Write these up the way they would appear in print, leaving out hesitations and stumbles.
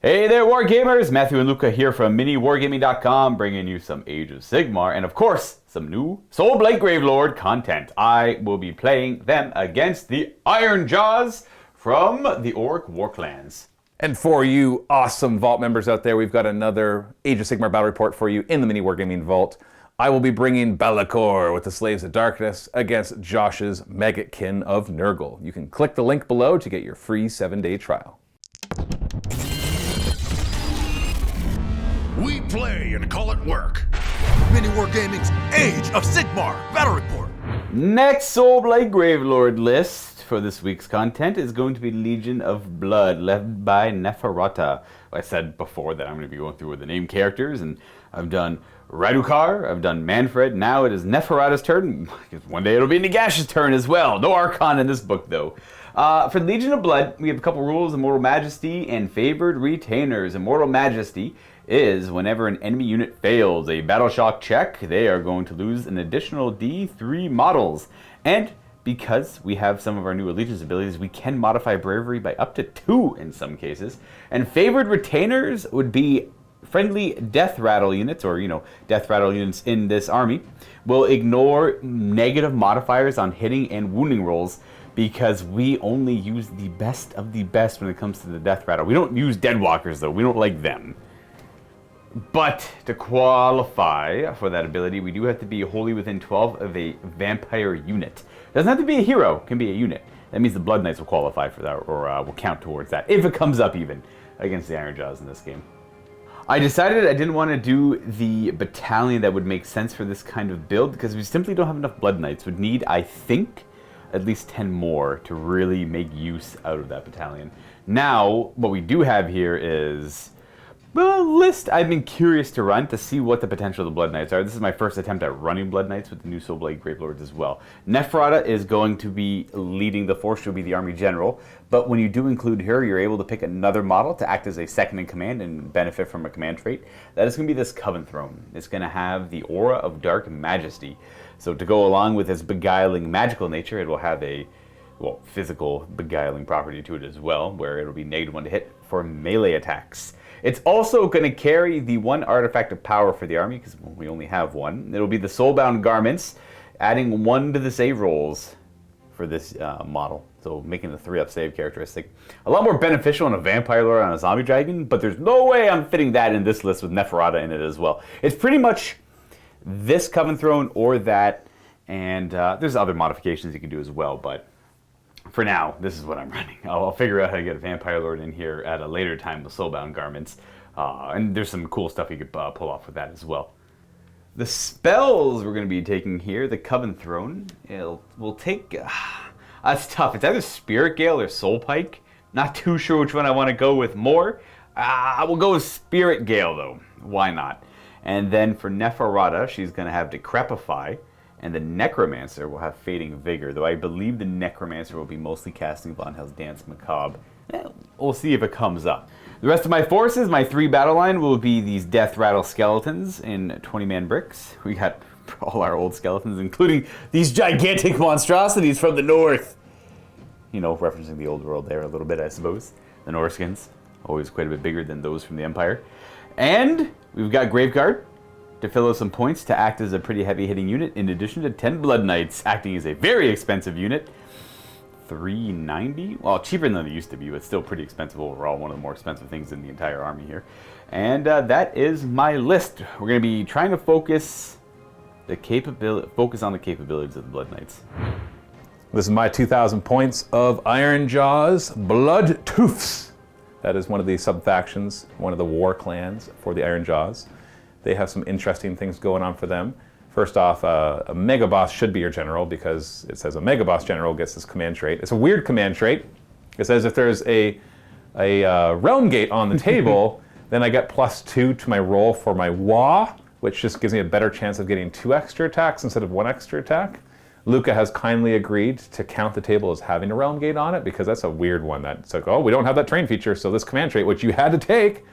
Hey there, Wargamers! Matthew and Luka here from MiniWarGaming.com, bringing you some Age of Sigmar, and of course, some new Soulblight Gravelord content. I will be playing them against the Ironjawz from the Orc Warclans. And for you awesome Vault members out there, we've got another Age of Sigmar Battle Report for you in the MiniWarGaming Vault. I will be bringing Belakor with the Slaves of Darkness against Josh's Maggotkin of Nurgle. You can click the link below to get your free 7-day trial. We play and call it work. MiniWarGaming's Age of Sigmar Battle Report. Next Soulblight Gravelord list for this week's content is going to be Legion of Blood, led by Neferata. I said before that I'm going to be going through with the named characters, and I've done Radukar, I've done Manfred, now it is Neferata's turn. One day it'll be Nagash's turn as well. No Archon in this book though. For Legion of Blood, we have a couple rules: Immortal Majesty and Favored Retainers. Immortal Majesty is whenever an enemy unit fails a battle shock check, they are going to lose an additional D3 models. And because we have some of our new allegiance abilities, we can modify bravery by up to 2 in some cases. And Favored Retainers would be friendly death rattle units, or death rattle units in this army will ignore negative modifiers on hitting and wounding rolls, because we only use the best of the best when it comes to the death rattle. We don't use Deadwalkers though, we don't like them. But to qualify for that ability, we do have to be wholly within 12 of a vampire unit. Doesn't have to be a hero, can be a unit. That means the Blood Knights will qualify for that, or will count towards that, if it comes up even, against the Ironjawz in this game. I decided I didn't want to do the battalion that would make sense for this kind of build, because we simply don't have enough Blood Knights. We'd need, I think, at least 10 more to really make use out of that battalion. Now, what we do have here is a list I've been curious to run to see what the potential of the Blood Knights are. This is my first attempt at running Blood Knights with the new Soulblight Gravelords as well. Neferata is going to be leading the force. She'll be the army general. But when you do include her, you're able to pick another model to act as a second in command and benefit from a command trait. That is going to be this Coven Throne. It's going to have the aura of Dark Majesty. So to go along with its beguiling magical nature, it will have a physical beguiling property to it as well, where it'll be -1 to hit for melee attacks. It's also going to carry the 1 artifact of power for the army, because we only have 1. It'll be the Soulbound Garments, adding 1 to the save rolls for this model. So making the 3-up save characteristic a lot more beneficial on a Vampire Lord on a Zombie Dragon, but there's no way I'm fitting that in this list with Neferata in it as well. It's pretty much this Coven Throne or that, and there's other modifications you can do as well, but for now, this is what I'm running. I'll figure out how to get a Vampire Lord in here at a later time with Soulbound Garments. And there's some cool stuff you could pull off with that as well. The spells we're going to be taking here, the Coven Throne, we'll take... that's tough. It's either Spirit Gale or Soul Pike. Not too sure which one I want to go with more. I will go with Spirit Gale though. Why not? And then for Neferata, she's going to have Decrepify. And the Necromancer will have Fading Vigor, though I believe the Necromancer will be mostly casting Von Hell's Dance Macabre. We'll see if it comes up. The rest of my forces, my 3 battle line, will be these Death Rattle Skeletons in 20-man bricks. We got all our old skeletons, including these gigantic monstrosities from the north. Referencing the old world there a little bit, I suppose. The Norskins, always quite a bit bigger than those from the Empire. And we've got Graveguard to fill out some points to act as a pretty heavy hitting unit, in addition to 10 Blood Knights acting as a very expensive unit. 390? Well, cheaper than they used to be, but still pretty expensive overall. One of the more expensive things in the entire army here. And that is my list. We're going to be trying to focus on the capabilities of the Blood Knights. This is my 2,000 points of Ironjawz Blood Toofs. That is one of the sub-factions, one of the war clans for the Ironjawz. They have some interesting things going on for them. First off, a Mega Boss should be your general, because it says a Mega Boss general gets this command trait. It's a weird command trait. It says if there's a Realm Gate on the table, then I get +2 to my roll for my Wa, which just gives me a better chance of getting 2 extra attacks instead of 1 extra attack. Luka has kindly agreed to count the table as having a Realm Gate on it, because that's a weird one. That's like, oh, we don't have that train feature, so this command trait, which you had to take,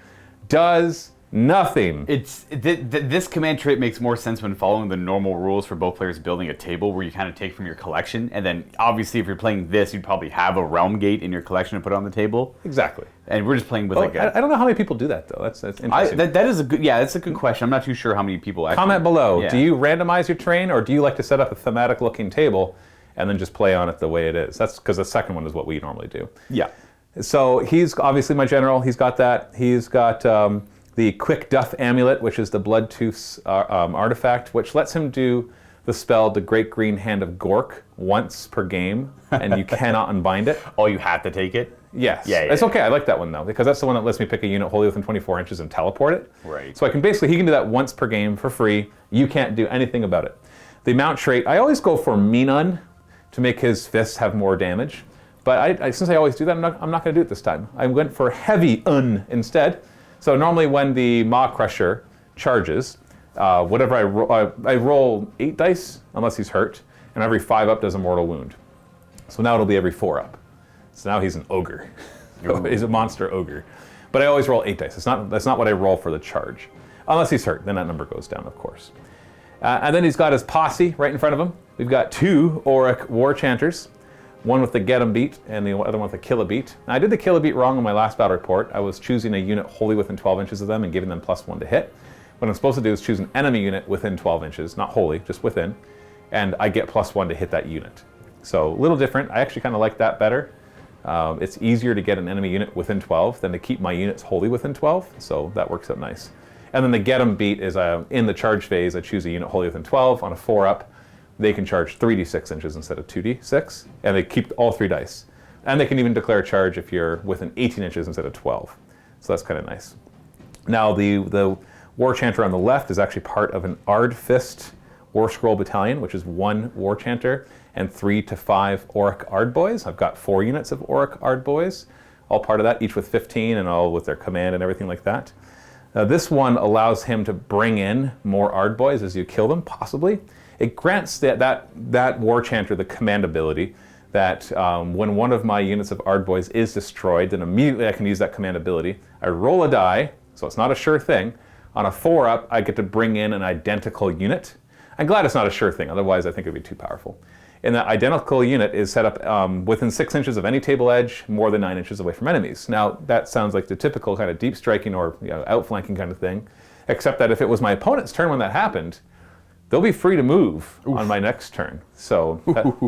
does Nothing. This command trait makes more sense when following the normal rules for both players building a table, where you kind of take from your collection, and then obviously if you're playing this, you'd probably have a realm gate in your collection to put on the table. Exactly. And we're just playing with like I don't know how many people do that though. That's interesting. That is a good, yeah, that's a good question. I'm not too sure how many people actually. Comment below. Yeah. Do you randomize your terrain, or do you like to set up a thematic looking table and then just play on it the way it is? That's because the second one is what we normally do. Yeah. So he's obviously my general. He's got that. He's got the Quick Duff Amulet, which is the Bloodtooth's artifact, which lets him do the spell, the Great Green Hand of Gork, once per game, and you cannot unbind it. Oh, you have to take it? Yes. Yeah, It's okay. I like that one, though, because that's the one that lets me pick a unit wholly within 24 inches and teleport it. Right. So I can basically, he can do that once per game for free. You can't do anything about it. The mount trait, I always go for Minun to make his fists have more damage. But since I always do that, I'm not going to do it this time. I went for Heavy instead. So normally when the Maw Crusher charges, whatever I roll 8 dice, unless he's hurt, and every 5 up does a mortal wound. So now it'll be every 4 up. So now he's an ogre. He's a monster ogre. But I always roll 8 dice. That's not what I roll for the charge. Unless he's hurt, then that number goes down, of course. And then he's got his posse right in front of him. We've got 2 Auric War Chanters. One with the Get 'em beat, and the other one with the Kill a beat. Now, I did the Kill a beat wrong on my last battle report. I was choosing a unit wholly within 12 inches of them and giving them +1 to hit. What I'm supposed to do is choose an enemy unit within 12 inches, not wholly, just within, and I get +1 to hit that unit. So a little different. I actually kind of like that better. It's easier to get an enemy unit within 12 than to keep my units wholly within 12, so that works out nice. And then the Get 'em beat is in the charge phase, I choose a unit wholly within 12 on a 4-up. They can charge 3d6 inches instead of 2d6, and they keep all 3 dice. And they can even declare a charge if you're within 18 inches instead of 12. So that's kind of nice. Now the War Chanter on the left is actually part of an Ard Fist War Scroll Battalion, which is 1 War Chanter and 3 to 5 Auric Ardboys. I've got 4 units of Auric Ardboys, all part of that, each with 15 and all with their command and everything like that. This one allows him to bring in more Ardboys as you kill them, possibly. It grants that War Chanter the command ability that when one of my units of Ardboys is destroyed, then immediately I can use that command ability. I roll a die, so it's not a sure thing. On a 4-up, I get to bring in an identical unit. I'm glad it's not a sure thing, otherwise I think it would be too powerful. And that identical unit is set up within 6 inches of any table edge, more than 9 inches away from enemies. Now, that sounds like the typical kind of deep striking or outflanking kind of thing, except that if it was my opponent's turn when that happened, they'll be free to move on my next turn. So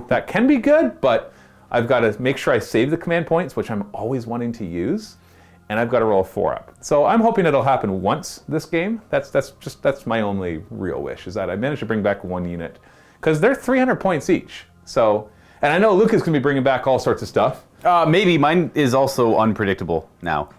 that can be good, but I've got to make sure I save the command points, which I'm always wanting to use, and I've got to roll a 4-up. So I'm hoping it'll happen once this game. That's my only real wish, is that I manage to bring back 1 unit, because they're 300 points each. So, and I know Luka's going to be bringing back all sorts of stuff. Maybe. Mine is also unpredictable now.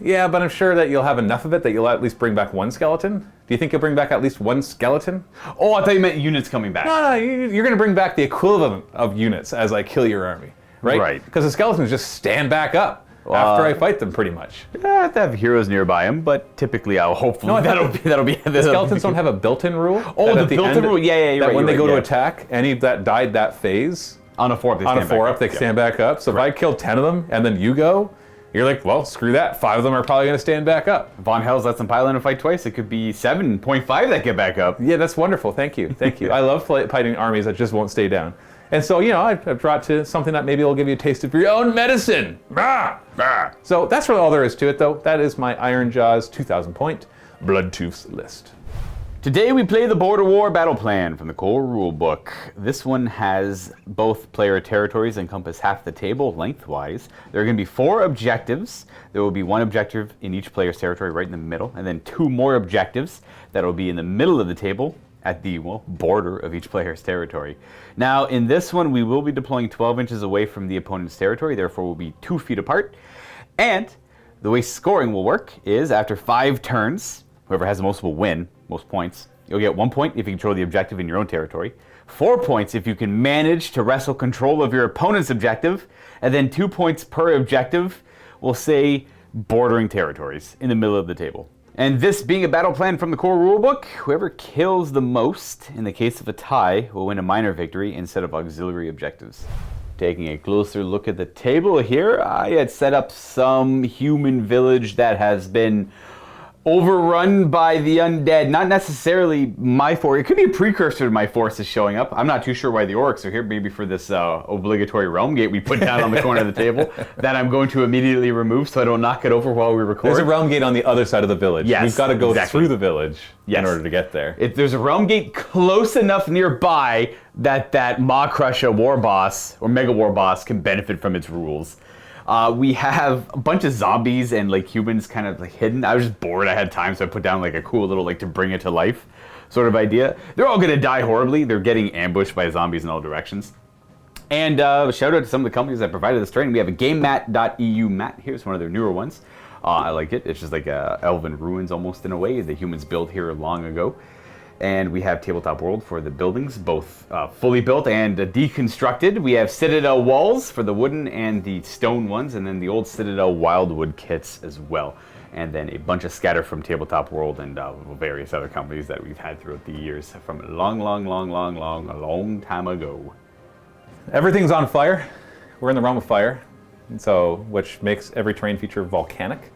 Yeah, but I'm sure that you'll have enough of it that you'll at least bring back 1 skeleton. Do you think you'll bring back at least 1 skeleton? Oh, I thought you meant units coming back. No, you're going to bring back the equivalent of units as I kill your army, right? Right. Because the skeletons just stand back up after I fight them, pretty much. I have to have heroes nearby them, but typically I'll hopefully that'll be. The skeletons don't have a built-in rule. Oh, the built-in rule. Yeah. That when they go to attack, any that died that phase on a 4-up, they stand back up. So if I kill 10 of them and then you go, you're like, well, screw that. 5 of them are probably going to stand back up. Von Hells lets them pile in and fight twice. It could be 7.5 that get back up. Yeah, that's wonderful. Thank you. I love fighting armies that just won't stay down. And so, I've brought to something that maybe will give you a taste of your own medicine. So that's really all there is to it, though. That is my Ironjawz 2,000 point Bloodtooths list. Today we play the Border War Battle Plan from the core rulebook. This one has both player territories encompass half the table lengthwise. There are going to be 4 objectives. There will be 1 objective in each player's territory right in the middle, and then 2 more objectives that will be in the middle of the table at the border of each player's territory. Now, in this one, we will be deploying 12 inches away from the opponent's territory, therefore we'll be 2 feet apart. And the way scoring will work is after 5 turns, whoever has the most will win, most points. You'll get 1 point if you control the objective in your own territory, 4 points if you can manage to wrestle control of your opponent's objective, and then 2 points per objective, we'll say bordering territories in the middle of the table. And this being a battle plan from the core rulebook, whoever kills the most in the case of a tie will win a minor victory instead of auxiliary objectives. Taking a closer look at the table here, I had set up some human village that has been overrun by the undead. Not necessarily my force. It could be a precursor to my forces showing up. I'm not too sure why the orcs are here. Maybe for this obligatory realm gate we put down on the corner of the table that I'm going to immediately remove so I don't knock it over while we record. There's a realm gate on the other side of the village. Yes, we've got to go exactly. through the village Yes. in order to get there. There's a realm gate close enough nearby that Maw Crusher war boss or Mega War boss can benefit from its rules. We have a bunch of zombies and like humans kind of like hidden. I was just bored. I had time, so I put down like a cool little like to bring it to life sort of idea. They're all gonna die horribly. They're getting ambushed by zombies in all directions. And shout out to some of the companies that provided this terrain. We have a GameMat.eu mat. Here's one of their newer ones. I like it. It's just like elven ruins almost in a way. The humans built here long ago. And we have Tabletop World for the buildings, both fully built and deconstructed. We have Citadel walls for the wooden and the stone ones, and then the old Citadel Wildwood kits as well. And then a bunch of scatter from Tabletop World and various other companies that we've had throughout the years from a long time ago. Everything's on fire. We're in the realm of fire, and so which makes every terrain feature volcanic,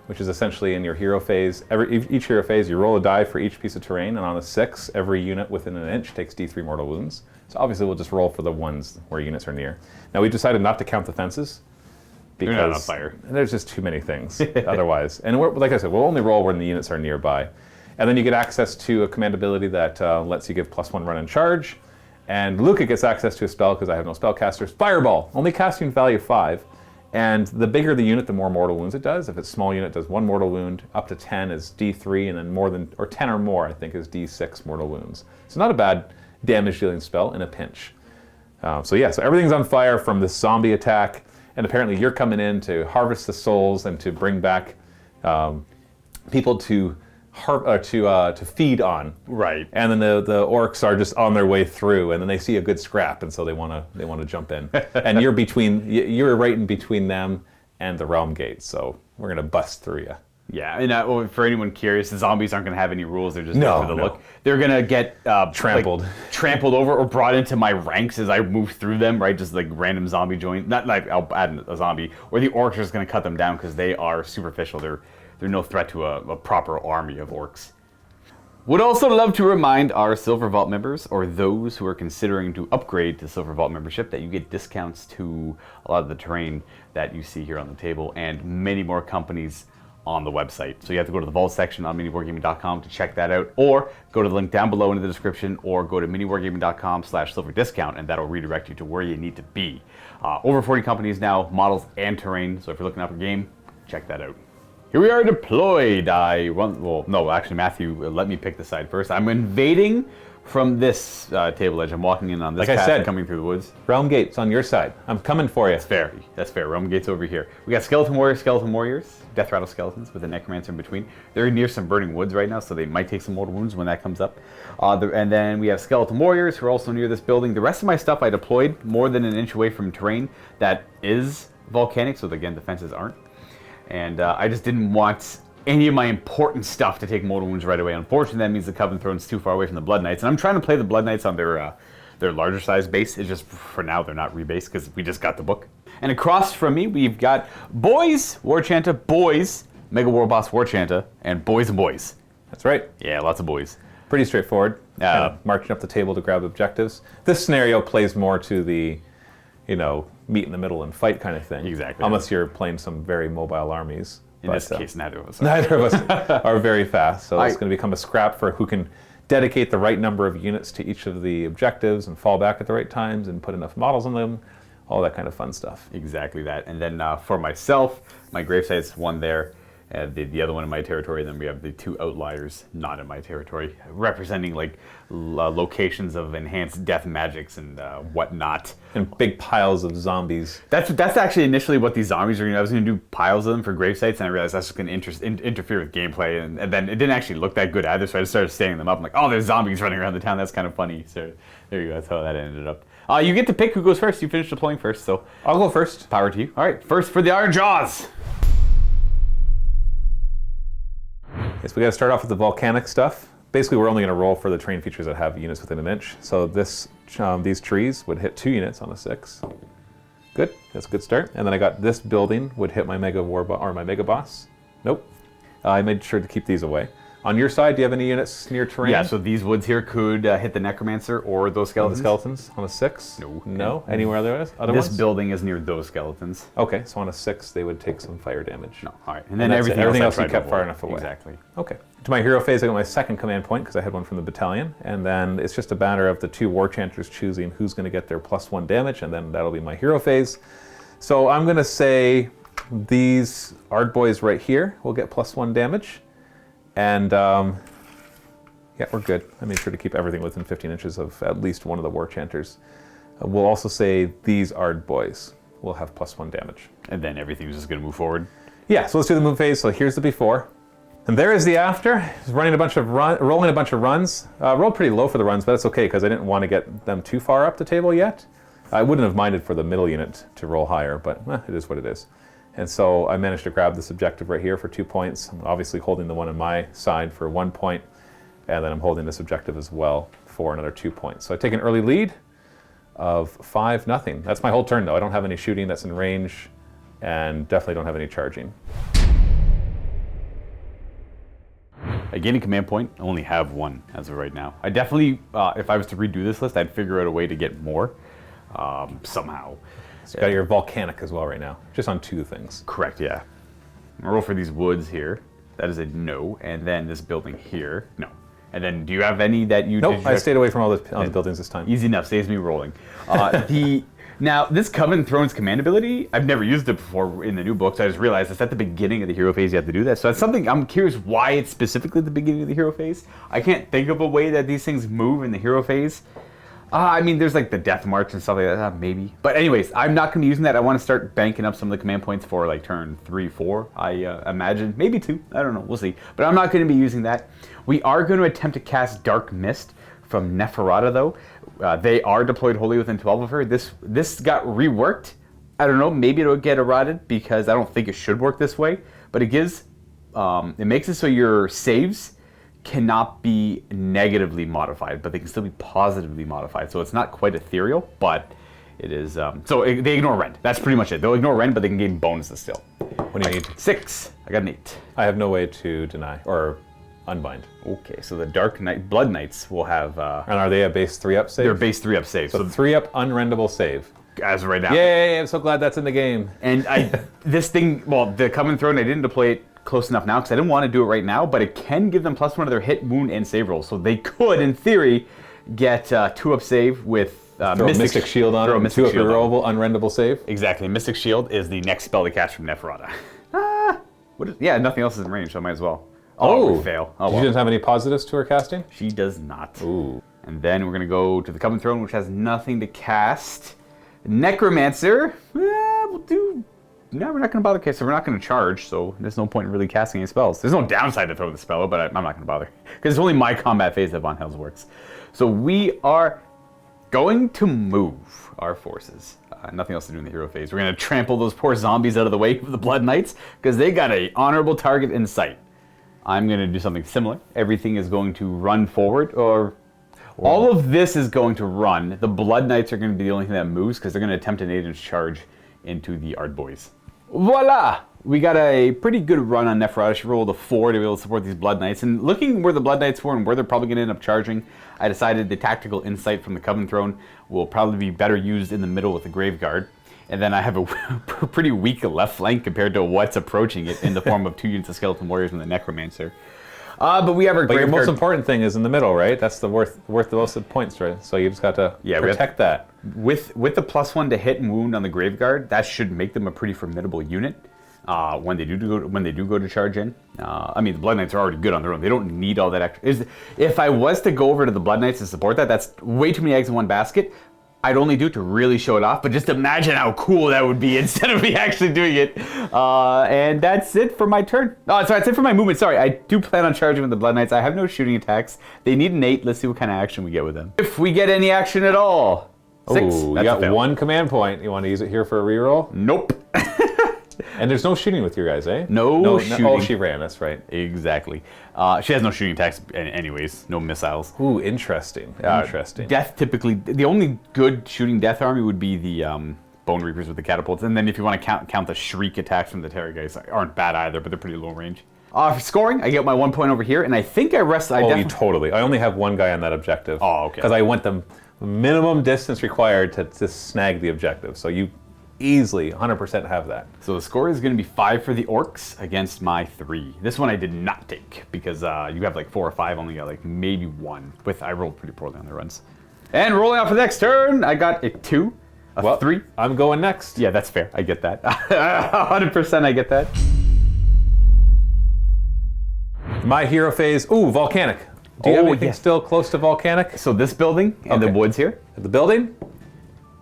which is essentially in your hero phase. Each hero phase, you roll a die for each piece of terrain, and on a 6, every unit within an inch takes D3 mortal wounds. So obviously we'll just roll for the ones where units are near. Now we decided not to count the fences because They're not on fire. There's just too many things otherwise. And like I said, we'll only roll when the units are nearby. And then you get access to a command ability that lets you give +1 run and charge. And Luka gets access to a spell because I have no spellcasters. Fireball, only casting value 5. And the bigger the unit, the more mortal wounds it does. If it's a small unit, it does 1 mortal wound. Up to 10 is D3, and then 10 or more, I think, is D6 mortal wounds. So not a bad damage dealing spell in a pinch. So everything's on fire from this zombie attack, and apparently you're coming in to harvest the souls and to bring back people to feed on. Right. And then the orcs are just on their way through, and then they see a good scrap, and so they want to jump in. And you're right in between them and the realm gate, so we're gonna bust through you. Yeah, and for anyone curious, the zombies aren't going to have any rules. They're just there for the No. look. They're going to get Trampled. like, trampled over or brought into my ranks as I move through them, right? Just like random zombie join. Not like I'll add a zombie. Or the orcs are just going to cut them down because they are superficial. They're no threat to a proper army of orcs. Would also love to remind our Silver Vault members, or those who are considering to upgrade to Silver Vault membership, that you get discounts to a lot of the terrain that you see here on the table and many more companies on the website. So you have to go to the Vault section on MiniWarGaming.com to check that out, or go to the link down below in the description, or go to MiniWarGaming.com/silver-discount, and that'll redirect you to where you need to be. Over 40 companies now, models and terrain, so if you're looking up a game, check that out. Here we are deployed. Matthew, let me pick the side first. I'm invading from this table edge. I'm walking in on this Like I path, said, coming through the woods. Realm gate's on your side. I'm coming for you. That's fair. Realm gate's over here. We got skeleton warriors, death rattle skeletons with a necromancer in between. They're near some burning woods right now, so they might take some mortal wounds when that comes up. And then we have skeleton warriors who are also near this building. The rest of my stuff I deployed more than an inch away from terrain that is volcanic, so again, the fences aren't. And I just didn't want any of my important stuff to take mortal wounds right away. Unfortunately, that means the Coven Throne's too far away from the Blood Knights. And I'm trying to play the Blood Knights on their larger size base. It's just, for now, they're not rebased because we just got the book. And across from me, we've got Boys War Chanta, Boys Mega War Boss War Chanta, and Boys and Boys. That's right. Yeah, lots of boys. Pretty straightforward. Kind of marching up the table to grab objectives. This scenario plays more to the, meet in the middle and fight kind of thing. Exactly. Unless you're playing some very mobile armies. In this case, neither of us are. Neither of us are very fast, so it's going to become a scrap for who can dedicate the right number of units to each of the objectives and fall back at the right times and put enough models on them, all that kind of fun stuff. Exactly that. And then for myself, my gravesite's one there, the other one in my territory, and then we have the 2 outliers not in my territory, representing like locations of enhanced death magics and whatnot. And big piles of zombies. That's actually initially what these zombies are going to do. I was going to do piles of them for gravesites, and I realized that's just going to interfere with gameplay, and then it didn't actually look that good either, so I just started standing them up. I'm like, oh, there's zombies running around the town. That's kind of funny. So there you go. That's how that ended up. You get to pick who goes first. You finish deploying first, so I'll go first. Power to you. All right, first for the Ironjawz. Yes, we got to start off with the volcanic stuff. Basically, we're only going to roll for the terrain features that have units within an inch. So these trees would hit 2 units on a 6. Good, that's a good start. And then I got this building would hit my Mega War or my Mega Boss. Nope. I made sure to keep these away. On your side, do you have any units near terrain? Yeah, so these woods here could hit the Necromancer or those skeletons. The skeletons on a 6? No. No? Anywhere other This ones? building is near those skeletons. Okay, so on a 6, they would take some fire damage. No, all right. And then that's everything, it. Everything I else you tried to kept far avoid. enough away. Exactly. Okay. To my hero phase, I got my second command point because I had one from the battalion, and then it's just a matter of the 2 war chanters choosing who's going to get their +1 damage, and then that'll be my hero phase. So I'm going to say these Ard boys right here will get +1 damage, and yeah, we're good. I made sure to keep everything within 15 inches of at least one of the war chanters. We'll also say these Ard boys will have +1 damage. And then everything's just going to move forward. Yeah, so let's do the move phase. So here's the before. And there is the after. He's rolling a bunch of runs. Rolled pretty low for the runs, but that's okay because I didn't want to get them too far up the table yet. I wouldn't have minded for the middle unit to roll higher, but it is what it is. And so I managed to grab this objective right here for 2 points. I'm obviously holding the one on my side for 1 point, and then I'm holding this objective as well for another 2 points. So I take an early lead of 5-0. That's my whole turn, though. I don't have any shooting that's in range, and definitely don't have any charging. I gain a command point. I only have 1 as of right now. I definitely, if I was to redo this list, I'd figure out a way to get more somehow. So you got your volcanic as well right now, just on 2 things. Correct, yeah. I'll roll for these woods here. That is a no. And then this building here, no. And then do you have any that you... Nope, I stayed away from all the buildings this time. Easy enough, saves me rolling. Now, this Coven Thrones command ability, I've never used it before in the new books. I just realized it's at the beginning of the hero phase you have to do that. So that's something, I'm curious why it's specifically at the beginning of the hero phase. I can't think of a way that these things move in the hero phase. I mean, there's like the Death March and stuff like that, maybe. But anyways, I'm not going to be using that. I want to start banking up some of the command points for like turn 3, 4, I imagine. Maybe 2, I don't know, we'll see. But I'm not going to be using that. We are going to attempt to cast Dark Mist from Neferata, though. They are deployed wholly within 12 of her. This got reworked. I don't know, maybe it'll get eroded because I don't think it should work this way. But it gives, it makes it so your saves cannot be negatively modified, but they can still be positively modified. So it's not quite ethereal, but it is. They ignore rend. That's pretty much it. They'll ignore rend, but they can gain bonuses still. What do you need? 6. I got an 8. I have no way to deny or unbind. Okay, so the Blood Knights will have. And are they a base 3-up save? They're base 3-up save. So 3-up unrendable save. As of right now. Yay! I'm so glad that's in the game. And this thing, well, the Coven Throne, I didn't deploy it close enough now because I didn't want to do it right now, but it can give them +1 to their hit, wound, and save rolls. So they could, in theory, get 2-up save with Throw Mystic Shield on it. 2-up rollable, unrendable save. Exactly. Mystic Shield is the next spell to cast from Neferata. Yeah, nothing else is in range, so I might as well. We fail. Oh, well. She didn't have any positives to her casting? She does not. Ooh. And then we're going to go to the Coven Throne, which has nothing to cast. Necromancer. We'll do... No, we're not going to bother. Okay, so we're not going to charge, so there's no point in really casting any spells. There's no downside to throw the spell, but I'm not going to bother. Because it's only my combat phase that Von Hell's works. So we are going to move our forces. Nothing else to do in the hero phase. We're going to trample those poor zombies out of the way of the Blood Knights, because they got an honorable target in sight. I'm going to do something similar. Everything is going to run forward, or all of this is going to run. The Blood Knights are going to be the only thing that moves, because they're going to attempt an 8-inch charge into the Ard Boys. Voila! We got a pretty good run on Neferata. She rolled a 4 to be able to support these Blood Knights. And looking where the Blood Knights were and where they're probably going to end up charging, I decided the Tactical Insight from the Coven Throne will probably be better used in the middle with the Grave Guard. And then I have a pretty weak left flank compared to what's approaching it in the form of 2 units of Skeleton Warriors and the Necromancer. But we have our Grave Guard. But your most Guard. important thing is in the middle, right? That's the worth the most points, right? So you just got to protect that. With the +1 to hit and wound on the Grave Guard, that should make them a pretty formidable unit when they do go to charge in. I mean, the Blood Knights are already good on their own. They don't need all that extra. If I was to go over to the Blood Knights to support that, that's way too many eggs in one basket. I'd only do it to really show it off, but just imagine how cool that would be instead of me actually doing it. And that's it for my turn. Oh, sorry, that's it for my movement. Sorry, I do plan on charging with the Blood Knights. I have no shooting attacks. They need an 8. Let's see what kind of action we get with them. If we get any action at all. 6. Ooh, you got 1 command point. You want to use it here for a reroll? Nope. And there's no shooting with your guys, eh? No shooting. Oh, she ran. That's right. Exactly. She has no shooting attacks anyways. No missiles. Ooh, interesting. Interesting. Death typically, the only good shooting Death army would be the Bone Reapers with the catapults. And then if you want to count the Shriek attacks from the Terror guys, aren't bad either, but they're pretty low range. For scoring, I get my 1 point over here, and I think I rest. You totally. I only have one guy on that objective. Oh, okay. Because I went the minimum distance required to snag the objective. So you easily 100% have that. So the score is going to be 5 for the orcs against my 3. This one I did not take because you have like 4 or 5, only got like maybe 1. I rolled pretty poorly on the runs. And rolling out for the next turn, I got a 2, a 3. I'm going next. Yeah, that's fair. I get that. 100% I get that. My hero phase. Ooh, volcanic. Do you have anything still close to volcanic? So this building and the woods here. The building?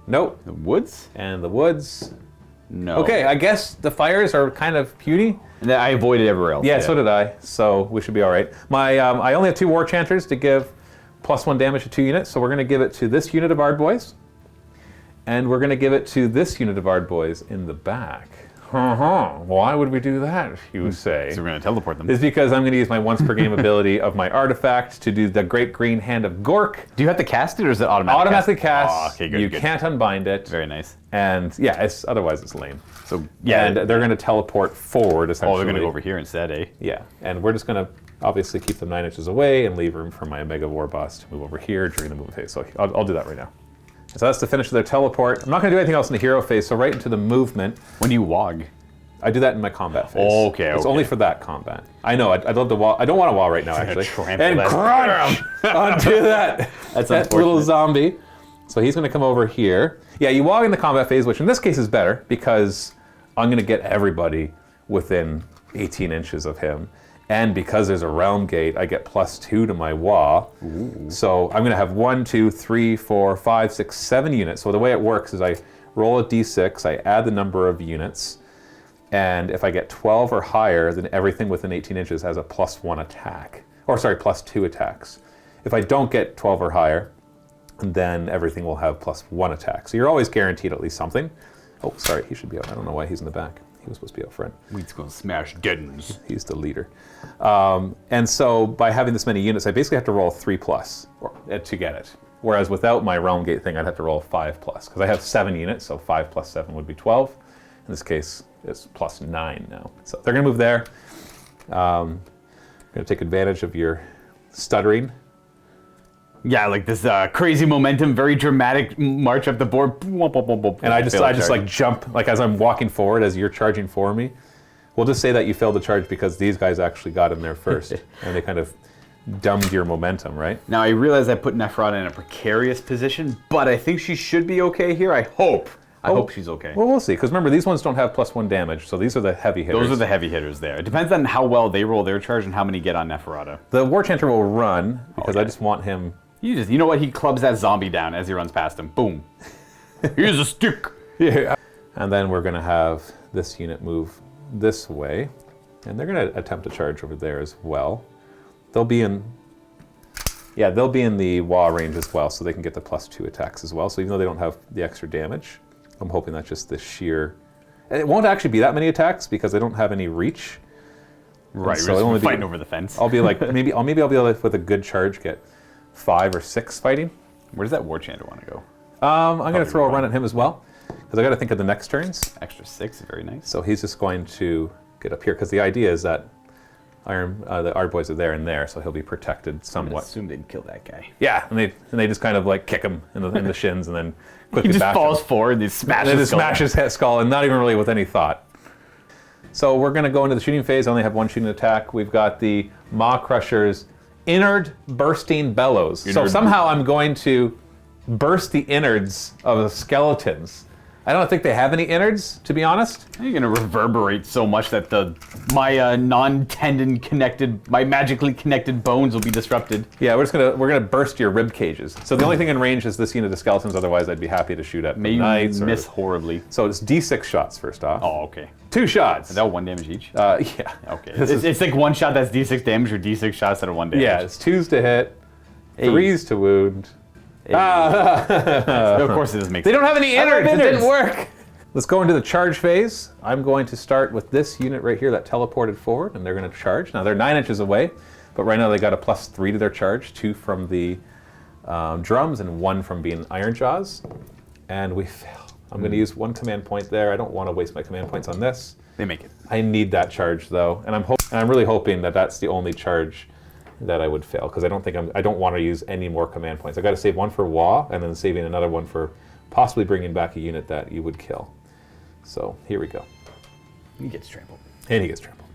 Nope. The woods? And the woods? No. Okay, I guess the fires are kind of puny. And then I avoided everywhere else. Yeah, so did I. So we should be all right. My I only have 2 war chanters to give +1 damage to 2 units. So we're going to give it to this unit of Ardboys. And we're going to give it to this unit of Ardboys in the back. Why would we do that, you say? So we're going to teleport them. It's because I'm going to use my once per game ability of my artifact to do the Great Green Hand of Gork. Do you have to cast it, or is it automatic? Automatically cast. Oh, okay, good, you good. can't unbind it. Very nice. And yeah, otherwise it's lame. So yeah, and they're going to teleport forward essentially. Oh, they're going to go over here instead, eh? Yeah, and we're just going to obviously keep them 9 inches away and leave room for my Omega War Boss to move over here during the movement phase. So I'll do that right now. So that's the finish of their teleport. I'm not going to do anything else in the hero phase, so right into the movement. When do you wog? I do that in my combat phase. Okay, It's only for that combat. I know, I'd love to wall. I don't want to wall right now, actually. And crunch onto that little zombie. So he's going to come over here. Yeah, you walk in the combat phase, which in this case is better because I'm going to get everybody within 18 inches of him. And because there's a realm gate, I get +2 to my Wa. So I'm going to have 1, 2, 3, 4, 5, 6, 7 units. So the way it works is I roll a d6, I add the number of units, and if I get 12 or higher, then everything within 18 inches has a +1 attack. Or sorry, +2 attacks. If I don't get 12 or higher, then everything will have +1 attack. So you're always guaranteed at least something. Oh, sorry, he should be out. I don't know why he's in the back. He was supposed to be out front. We's gonna smash deadens. He's the leader. And so by having this many units, I basically have to roll 3+ to get it. Whereas without my realm gate thing, I'd have to roll 5+. Because I have 7 units, so 5 + 7 would be 12. In this case, it's +9 now. So they're gonna move there. I'm gonna take advantage of your stuttering. Yeah, like this crazy momentum, very dramatic march up the board. And I just like jump, like as I'm walking forward, as you're charging for me. We'll just say that you failed the charge because these guys actually got in there first, and they kind of dumbed your momentum, right? Now I realize I put Neferata in a precarious position, but I think she should be okay here. I hope she's okay. Well, we'll see, because remember, these ones don't have +1 damage, so these are the heavy hitters. Those are the heavy hitters there. It depends on how well they roll their charge and how many get on Neferata. The War Chanter will run, because I just want him... You know what? He clubs that zombie down as he runs past him. Boom. Here's a stick. Yeah. And then we're going to have this unit move this way, and they're going to attempt to charge over there as well. They'll be in the Wa range as well, so they can get the +2 attacks as well. So even though they don't have the extra damage, I'm hoping that's just the sheer... And it won't actually be that many attacks because they don't have any reach. Right, so we're fighting over the fence. I'll be like, maybe I'll be able to, with a good charge, get 5 or 6 fighting. Where does that War Chanter want to go? I'm going to throw a run at him as well, because I got to think of the next turns. Extra 6, very nice. So he's just going to get up here, because the idea is that the Ardboys are there and there, so he'll be protected somewhat. I assume they'd kill that guy. Yeah, and they just kind of like kick him in the shins and then quickly he just bash falls him. forward and he smashes his skull. Smash his head skull, and not even really with any thought. So we're going to go into the shooting phase. I only have 1 shooting attack. We've got the Maw Crusher's Innard Bursting Bellows. So somehow I'm going to burst the innards of the skeletons. I don't think they have any innards, to be honest. You're gonna reverberate so much that my non-tendon connected, my magically connected bones will be disrupted. Yeah, we're gonna burst your rib cages. So the only thing in range is this unit of skeletons. Otherwise, I'd be happy to shoot at May knights. You miss horribly. So it's D6 shots first off. Oh, okay. 2 shots. Is that 1 damage each? Yeah. Okay. It's like 1 shot that's D6 damage, or D6 shots that are 1 damage. Yeah, it's 2s to hit, 3s to wound. Of course it doesn't make sense. They don't have any innards. It didn't work. Let's go into the charge phase. I'm going to start with this unit right here that teleported forward, and they're going to charge. Now they're 9 inches away, but right now they got a +3 to their charge, 2 from the drums and 1 from being Ironjawz. And we fail. I'm going to use 1 command point there. I don't want to waste my command points on this. They make it. I need that charge though, and I'm hoping. And I'm really hoping that that's the only charge that I would fail, because I don't want to use any more command points. I got to save one for Wah, and then saving another one for possibly bringing back a unit that you would kill. So here we go. He gets trampled. And he gets trampled.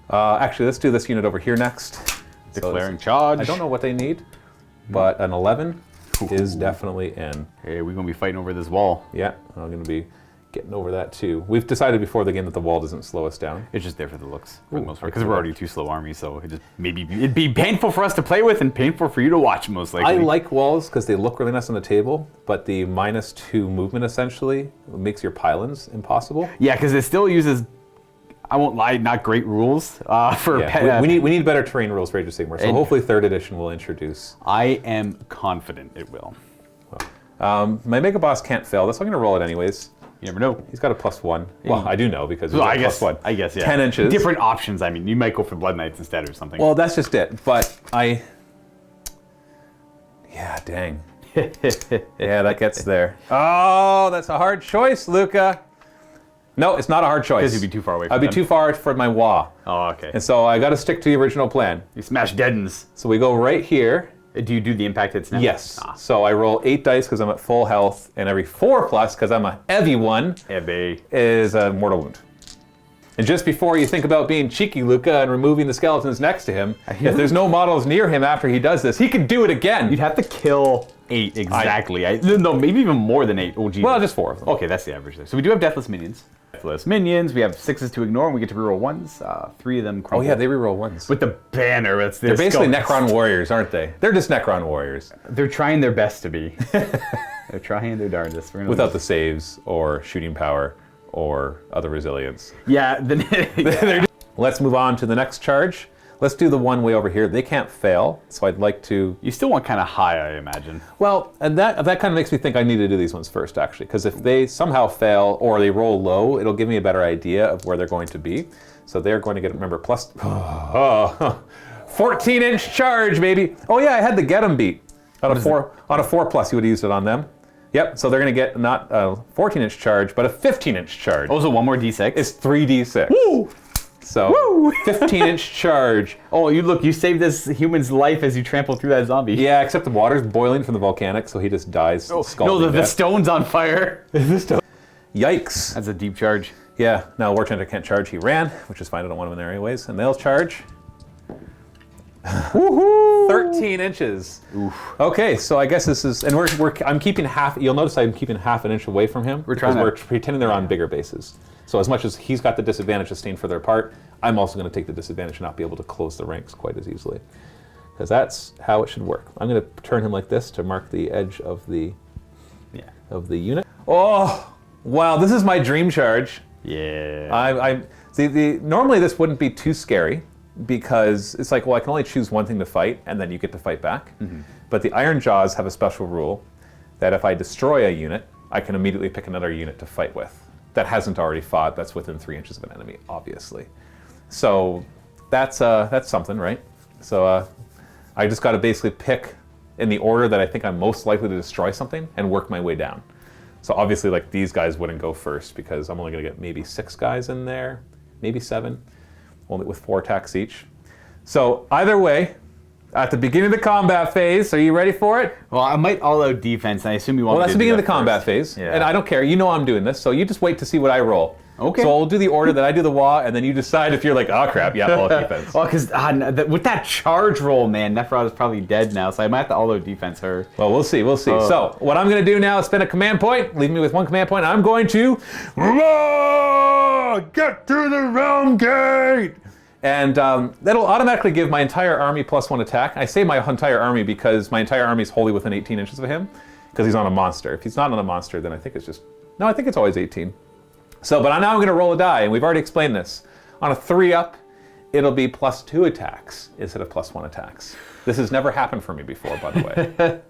Actually, let's do this unit over here next. Declaring charge. I don't know what they need, but an 11 is definitely in. Hey, we're going to be fighting over this wall. Yeah, I'm going to be getting over that too. We've decided before the game that the wall doesn't slow us down. It's just there for the looks, for the most part, because we're already 2 slow armies, so it'd be painful for us to play with and painful for you to watch, most likely. I like walls because they look really nice on the table, but the -2 movement essentially makes your pylons impossible. Yeah, because it still uses, I won't lie, not great ruls for Yeah, we need better terrain rules for Age of Sigmar, so hopefully 3rd edition will introduce. I am confident it will. My Mega Boss can't fail. That's why I'm going to roll it anyways. You never know. He's got a +1. Well, I do know because he's Well, got I guess, +1. I guess, yeah. 10 inches. Different options. I mean, you might go for Blood Knights instead or something. Well, that's just it. But yeah, dang. Yeah, that gets there. Oh, that's a hard choice, Luka. No, it's not a hard choice. Because you'd be too far away from I'd be them. too far for my Wah. Oh, okay. And so I got to stick to the original plan. You smash deadens. So we go right here. Do you do the impact hits now? Yes. So I roll 8 dice because I'm at full health, and every 4 plus, because I'm a heavy one, is a mortal wound. And just before you think about being cheeky, Luka, and removing the skeletons next to him, if there's no models near him after he does this, he can do it again. You'd have to kill 8 exactly. No, maybe even more than 8. Oh, geez. Well, just 4 of them. Okay, that's the average there. So we do have deathless minions. Deathless minions. We have 6s to ignore, and we get to reroll 1s. 3 of them crumble. Oh yeah, they reroll 1s. With the banner. They're basically Necron warriors, aren't they? They're just Necron warriors. They're trying their best to be. They're trying their darndest. Without the saves, or shooting power, or other resilience. Yeah. Let's move on to the next charge. Let's do the one way over here. They can't fail, so I'd like to... You still want kind of high, I imagine. Well, and that kind of makes me think I need to do these ones first, actually, because if they somehow fail or they roll low, it'll give me a better idea of where they're going to be. So they're going to get, remember, plus... 14-inch charge, baby! Oh yeah, I had the get 'em beat. On a 4 plus, you would have used it on them. Yep, so they're going to get not a 14-inch charge, but a 15-inch charge. Oh, so 1 more d6? It's 3d6. Woo! So, 15-inch charge. Oh, you saved this human's life as you trample through that zombie. Yeah, except the water's boiling from the volcanic, so he just dies. No, the stone's on fire. Yikes. That's a deep charge. Yeah, now War Chanter can't charge. He ran, which is fine. I don't want him in there anyways. And they'll charge. Woohoo! 13 inches. Oof. Okay, so I guess this is, and I'm keeping half. You'll notice I'm keeping half an inch away from him. We're pretending they're on bigger bases. So as much as he's got the disadvantage of staying further apart, I'm also going to take the disadvantage and not be able to close the ranks quite as easily, because that's how it should work. I'm going to turn him like this to mark the edge of the unit. Oh, wow! This is my dream charge. Yeah. Normally this wouldn't be too scary, because it's like, well, I can only choose one thing to fight, and then you get to fight back. Mm-hmm. But the Ironjawz have a special rule that if I destroy a unit, I can immediately pick another unit to fight with that hasn't already fought, that's within 3 inches of an enemy, obviously. So that's something, right? So I just got to basically pick in the order that I think I'm most likely to destroy something and work my way down. So obviously, like, these guys wouldn't go first because I'm only going to get maybe 6 guys in there, maybe 7. Only with 4 attacks each. So either way, at the beginning of the combat phase, are you ready for it? Well, I might all-out defense, and I assume you want. Well, that's the beginning of the combat first. phase, Yeah. and I don't care. You know I'm doing this, so you just wait to see what I roll. Okay. So I'll do the order that I do the Wah, and then you decide if you're like, oh crap, yeah, all defense. Well, because with that charge roll, man, Nephron is probably dead now, so I might have to all-out defense her. Well, we'll see. So what I'm going to do now is spend a command point, leave me with 1 command point, and I'm going to get to the realm gate. And that'll automatically give my entire army +1 attack. I say my entire army because my entire army is wholly within 18 inches of him, because he's on a monster. If he's not on a monster, then I think it's just... No, I think it's always 18. So, but now I'm going to roll a die, and we've already explained this. On a 3-up, it'll be +2 attacks instead of +1 attacks. This has never happened for me before, by the way.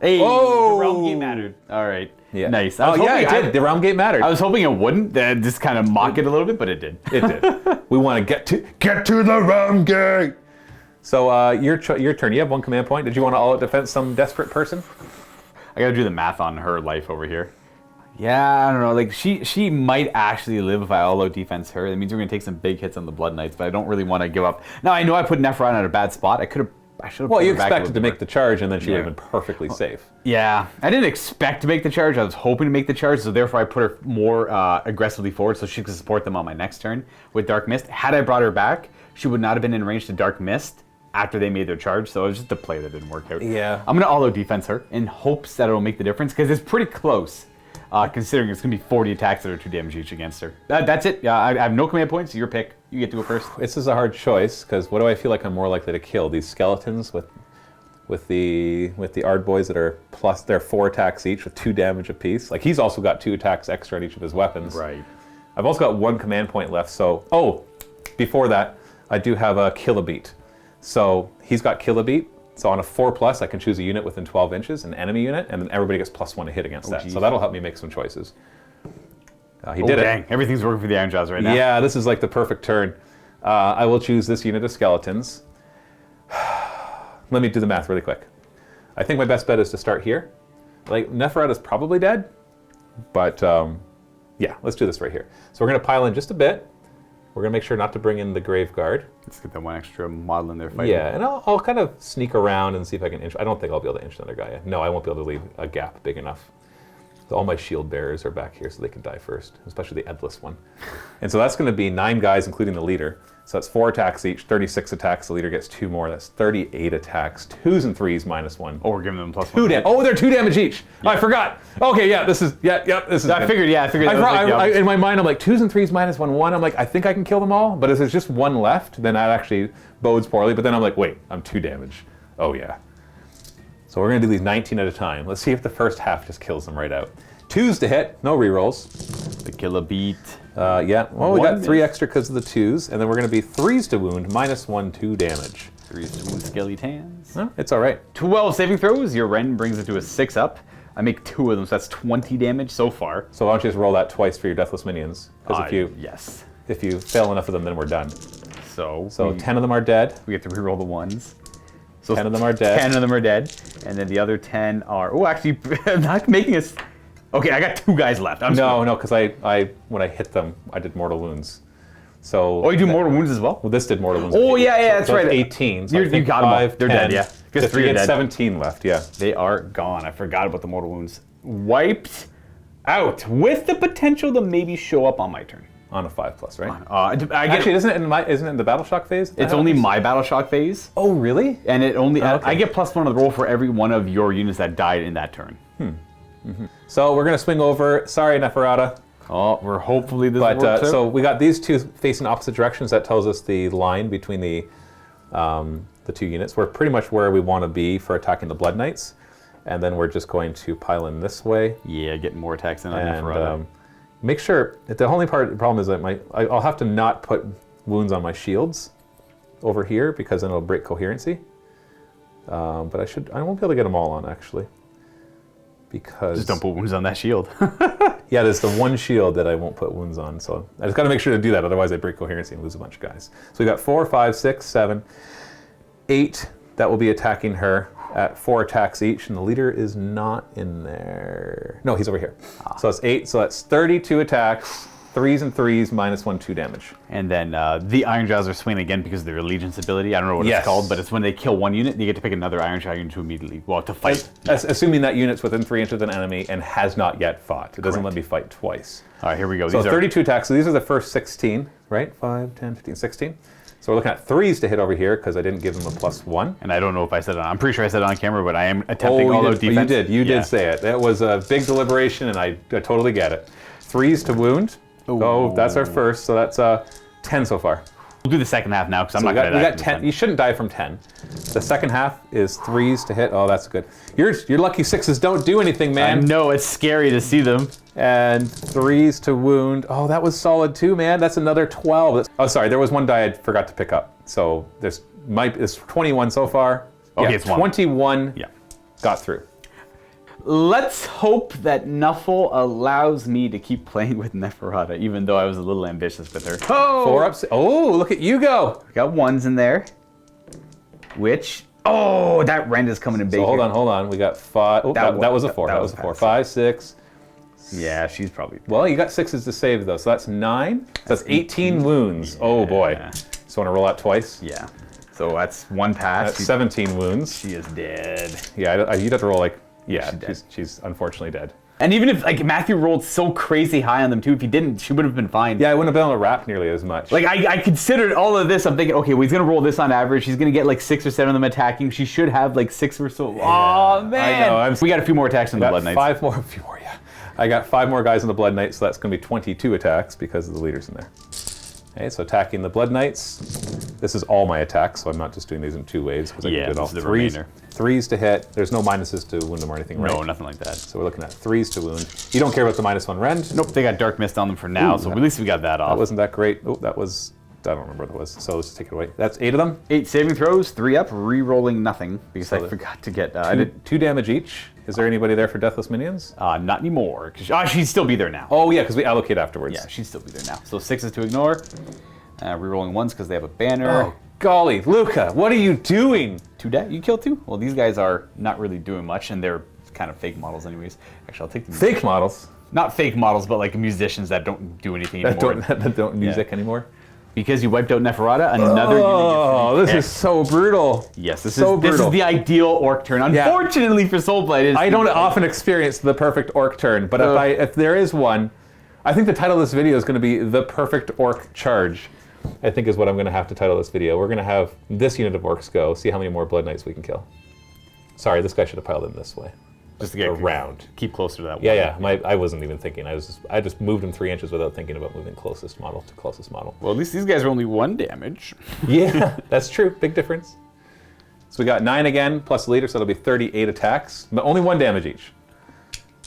Hey, Oh! the realm game mattered. All right. Yeah. Nice. Oh, yeah, it did. The realm gate mattered. I was hoping it wouldn't. Just kind of mock it a little bit, but it did. It did. We want to get to the realm gate. So your turn. You have 1 command point. Did you want to all-out defense some desperate person? I got to do the math on her life over here. Yeah, I don't know. Like she might actually live if I all-out defense her. That means we're gonna take some big hits on the Blood Knights, but I don't really want to give up. Now I know I put Neferata in a bad spot. I should have. Well, you expected to make the charge, and then she would have been perfectly safe. Yeah, I didn't expect to make the charge. I was hoping to make the charge, so therefore I put her more aggressively forward so she could support them on my next turn with Dark Mist. Had I brought her back, she would not have been in range to Dark Mist after they made their charge, so it was just a play that didn't work out. Yeah. I'm gonna all-out defense her in hopes that it'll make the difference, because it's pretty close. Considering it's going to be 40 attacks that are 2 damage each against her. That's it. I have no command points. Your pick. You get to go first. This is a hard choice, because what do I feel like I'm more likely to kill? These skeletons with the Ard boys that are plus, they're 4 attacks each with 2 damage apiece. Like, he's also got 2 attacks extra on each of his weapons. Right. I've also got 1 command point left, so... before that, I do have a Killabeat. So, he's got Killabeat. So on a 4+, I can choose a unit within 12 inches, an enemy unit, and then everybody gets +1 to hit against that. Geez. So that'll help me make some choices. He did dang. it. Everything's working for the Ironjawz right now. Yeah, this is like the perfect turn. I will choose this unit of skeletons. Let me do the math really quick. I think my best bet is to start here. Like, Neferata's probably dead, but yeah, let's do this right here. So we're going to pile in just a bit. We're going to make sure not to bring in the Grave Guard. Let's get that 1 extra model in there fighting. Yeah, and I'll kind of sneak around and see if I can inch. I don't think I'll be able to inch another guy. No, I won't be able to leave a gap big enough. So all my shield bearers are back here so they can die first, especially the Endless one. And so that's going to be 9 guys, including the leader. So that's 4 attacks each, 36 attacks. The leader gets 2 more. That's 38 attacks. 2s and 3s -1. Or we're giving them +1. 2 damage. Oh, they're 2 damage each. Yeah. Oh, I forgot. Okay, yeah, this is, this is. I figured. In my mind, I'm like, 2s and 3s -1. I'm like, I think I can kill them all. But if there's just 1 left, then that actually bodes poorly. But then I'm like, wait, I'm 2 damage. Oh, yeah. So we're going to do these 19 at a time. Let's see if the first half just kills them right out. 2s to hit, no rerolls. The Killabeat. Yeah, well, we got 1 3 extra because of the 2s, and then we're going to be 3s to wound, -1, 2 damage. 3s to wound skeletons. No, it's all right. 12 saving throws. Your Ren brings it to a 6 up. I make 2 of them, so that's 20 damage so far. So why don't you just roll that twice for your Deathless Minions? Because yes. if you fail enough of them, then we're done. So 10 of them are dead. We get to reroll the 1s. So 10 of them are dead. 10 of them are dead, and then the other 10 are. Oh, actually, I'm not making us. Okay, I got 2 guys left. No, because I when I hit them, I did mortal wounds. So. Oh, you do mortal wounds as well? Well, this did mortal wounds. Oh, yeah, that's right. 18. So you got them all. They're 10, dead, yeah. Because 3 are dead. 17 left, yeah. They are gone. I forgot about the mortal wounds. Wiped out with the potential to maybe show up on my turn. On a 5+, right? Actually, isn't it in the battle shock phase? It's only my battle shock phase. Oh, really? And it only okay. I get +1 on the roll for every one of your units that died in that turn. So we're gonna swing over. Sorry, Neferata. Oh, we're hopefully this works out. So we got these 2 facing opposite directions. That tells us the line between the 2 units. We're pretty much where we want to be for attacking the Blood Knights, and then we're just going to pile in this way. Yeah, getting more attacks in on And Neferata. make sure. The only problem is that I'll have to not put wounds on my shields over here because then it'll break coherency. But I won't be able to get them all on actually. Because Just don't put wounds on that shield. yeah, there's the 1 shield that I won't put wounds on, so I just got to make sure to do that, otherwise I break coherency and lose a bunch of guys. So we got 4, 5, 6, 7, 8 that will be attacking her at 4 attacks each, and the leader is not in there. No, he's over here. So that's 8, so that's 32 attacks, 3s and 3s, -1, 2 damage. And then the Ironjawz are swinging again because of their Allegiance ability. I don't know what Yes. it's called, but it's when they kill 1 unit, you get to pick another Ironjawz unit to immediately, to fight. Assuming that unit's within 3 inches of an enemy and has not yet fought. It doesn't let me fight twice. All right, here we go. So These 32 attacks. So these are the first 16, right? 5, 10, 15, 16. So we're looking at 3s to hit over here because I didn't give them a +1. And I don't know if I said it I'm pretty sure I said it on camera, but I am attempting all-out defense. You did say it. That was a big deliberation, and I totally get it. 3s to wound. Ooh. Oh, that's our first. So that's 10 so far. We'll do the second half now because I'm not we going to got 10. You shouldn't die from 10. The second half is 3s to hit. Oh, that's good. Your lucky 6s don't do anything, man. I know, it's scary to see them. And 3s to wound. Oh, that was solid too, man. That's another 12. Oh, sorry, there was 1 die I forgot to pick up. So it's 21 so far. Okay, yeah, it's 1. 21 Yeah. got through. Let's hope that Nuffle allows me to keep playing with Neferata, even though I was a little ambitious with her. Oh! 4 ups. Oh, look at you go. Got 1s in there. Which, oh, that rend is coming in big. So hold on. We got 5. Oh, that was a 4. That was a 4. 5, 6, Yeah, she's probably... Well, you got 6s to save, though, so that's 9. So that's 18 wounds. Yeah. Oh, boy. So want to roll out twice? Yeah. So that's one pass. That's 17 wounds. She is dead. Yeah, you'd have to roll like... Yeah, She's she's unfortunately dead. And even if like Matthew rolled so crazy high on them too, if he didn't, she would have been fine. Yeah, I wouldn't have been able to wrap nearly as much. Like I considered all of this. I'm thinking, okay, well, he's gonna roll this on average. He's gonna get like 6 or 7 of them attacking. She should have like 6 or so. Oh man! I know. We got a few more attacks on the Blood Knights. A few more. Yeah. I got 5 more guys on the Blood Knights, so that's going to be 22 attacks because of the leaders in there. Okay, so attacking the Blood Knights. This is all my attacks, so I'm not just doing these in 2 waves because I can do it all. The remainder. 3s to hit. There's no minuses to wound them or anything, right? No, nothing like that. So we're looking at 3s to wound. You don't care about the -1 rend? Nope, they got Dark Mist on them for now, so at least we got that off. That wasn't that great. Oh, that was... I don't remember what that was, so let's just take it away. That's 8 of them. 8 saving throws, 3 up, re-rolling nothing because So I forgot to get. I did 2 damage each. Is there anybody there for Deathless Minions? Not anymore. She'd still be there now. Oh yeah, because we allocate afterwards. Yeah, she'd still be there now. So 6s to ignore. Re-rolling 1s because they have a banner. Oh golly, Luka, what are you doing? 2 dead. You kill 2? Well, these guys are not really doing much, and they're kind of fake models anyways. Actually, I'll take them. Fake models? Not fake models, but like musicians that don't do anything anymore. That don't music anymore? Because you wiped out Neferata, another unit. Oh, this is so brutal. Yes, this so is brutal. the ideal orc turn. Unfortunately for Soulblight, I don't often experience the perfect orc turn, but if there is one, I think the title of this video is going to be The Perfect Orc Charge. I think is what I'm going to have to title this video. We're going to have this unit of orcs go, see how many more Blood Knights we can kill. Sorry, this guy should have piled in this way. Just to get around. Keep closer to that one. Yeah. I wasn't even thinking. I just moved him 3 inches without thinking about moving closest model to closest model. Well, at least these guys are only 1 damage. Yeah, that's true. Big difference. So we got 9 again, plus the leader, so that'll be 38 attacks, but only 1 damage each.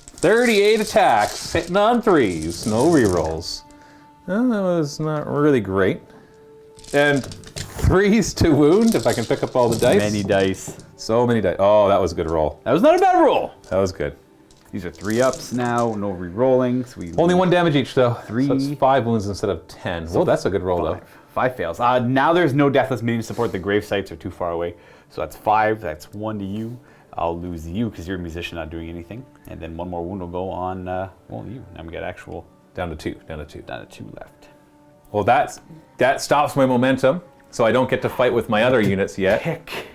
38 attacks, hitting on 3s, no rerolls. Well, that was not really great. And 3s to wound, if I can pick up all the dice. Many dice. So many dice. Oh, that was a good roll. That was not a bad roll. That was good. These are 3 ups now, no re-rolling. So only 1 damage each, though. 3. So it's 5 wounds instead of 10. So that's a good roll, though. 5 fails. Now there's no Deathless Minion support. The grave sites are too far away. So that's 5. That's 1 to you. I'll lose you because you're a musician not doing anything. And then 1 more wound will go on, well, you. Now we got actual... Down to 2. Down to 2. Down to 2 left. Well, that stops my momentum, so I don't get to fight with my other units yet. Pick.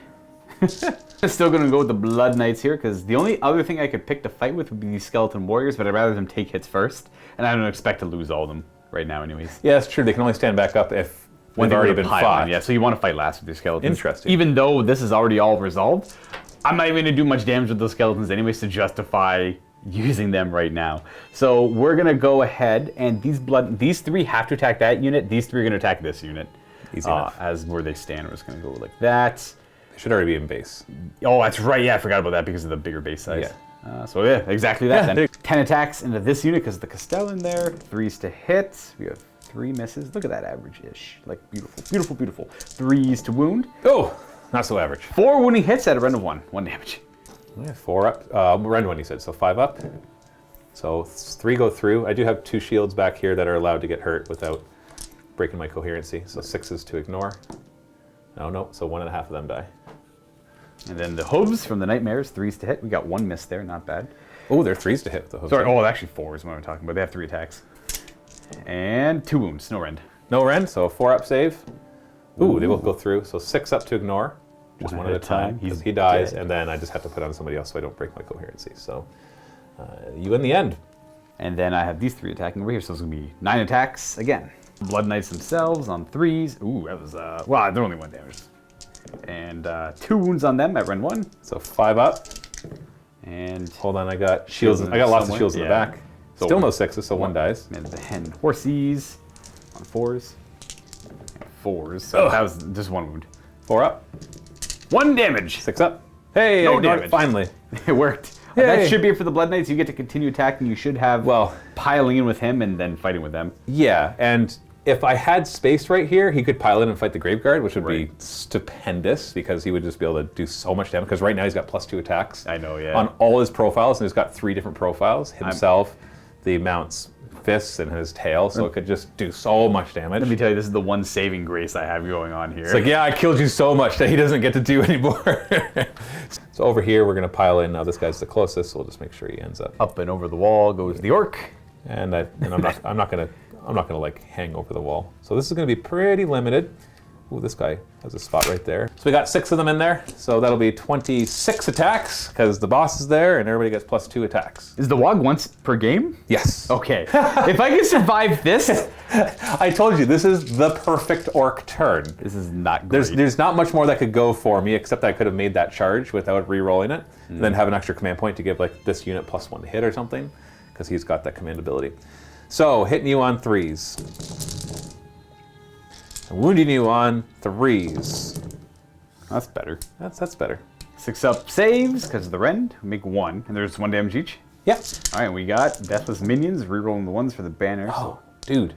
I'm still going to go with the Blood Knights here because the only other thing I could pick to fight with would be these Skeleton Warriors, but I'd rather them take hits first. And I don't expect to lose all of them right now anyways. Yeah, that's true. They can only stand back up if they've already been fought. Yeah, so you want to fight last with your Skeletons. Interesting. Even though this is already all resolved, I'm not even going to do much damage with those Skeletons anyways to justify using them right now. So we're going to go ahead and these 3 have to attack that unit. These 3 are going to attack this unit. Easy enough. As where they stand, we're just going to go like that. They should already be in base. Oh, that's right. Yeah, I forgot about that because of the bigger base size. Yeah. So yeah, exactly that. Yeah, Then 10 attacks into this unit because of the Castell in there. 3s to hit. We have 3 misses. Look at that average-ish. Like beautiful, beautiful, beautiful. 3s to wound. Oh, not so average. 4 wounding hits at a rend of 1. 1 damage. Yeah, 4 up. Rend 1, you said, so 5 up. So 3 go through. I do have 2 shields back here that are allowed to get hurt without breaking my coherency. So 6s to ignore. No, so 1.5 of them die. And then the hooves from the Nightmares, 3s to hit. We got 1 miss there, not bad. Oh, they're 3s to hit with the hooves. Sorry, actually 4 is what I'm talking about. They have 3 attacks. And 2 wounds, no rend. No rend, so a 4 up save. Ooh, they both go through. So 6 up to ignore. Just one at a time. He dies, and then I just have to put on somebody else so I don't break my coherency. So you in the end. And then I have these 3 attacking over here, so it's going to be 9 attacks again. Blood Knights themselves on 3s. Ooh, that was, well, they're only 1 damage. And 2 wounds on them at rend 1. So 5 up. And hold on, I got shields. I got lots of shields in the back. So still no 6s, so 1 dies. And then horsies on 4s. 4s, so that was just 1 wound. 4 up. 1 damage. 6 up. Hey, no damage. Finally. It worked. That should be it for the Blood Knights. You get to continue attacking. You should have piling in with him and then fighting with them. Yeah, and if I had space right here, he could pile in and fight the Graveguard, which would be stupendous because he would just be able to do so much damage. Because right now he's got +2 attacks. I know, yeah. On all his profiles, and he's got 3 different profiles. Himself, the mount's fists, and his tail, so it could just do so much damage. Let me tell you, this is the one saving grace I have going on here. It's like, yeah, I killed you so much that he doesn't get to do anymore. So over here, we're going to pile in. Now this guy's the closest, so we'll just make sure he ends up. Up and over the wall goes the orc. And I'm not gonna like hang over the wall. So this is going to be pretty limited. Ooh, this guy has a spot right there. So we got 6 of them in there. So that'll be 26 attacks because the boss is there and everybody gets +2 attacks. Is the WOG once per game? Yes. Okay. If I can survive this, I told you, this is the perfect orc turn. this is not great. There's not much more that could go for me except I could have made that charge without re-rolling it, and then have an extra command point to give like this unit +1 to hit or something, because he's got that command ability. So hitting you on 3s. Wounding you on 3s. That's better. That's better. 6 up saves because of the rend. We make 1, and there's 1 damage each. Yep. All right, we got deathless minions, rerolling the 1s for the banner. Oh, dude.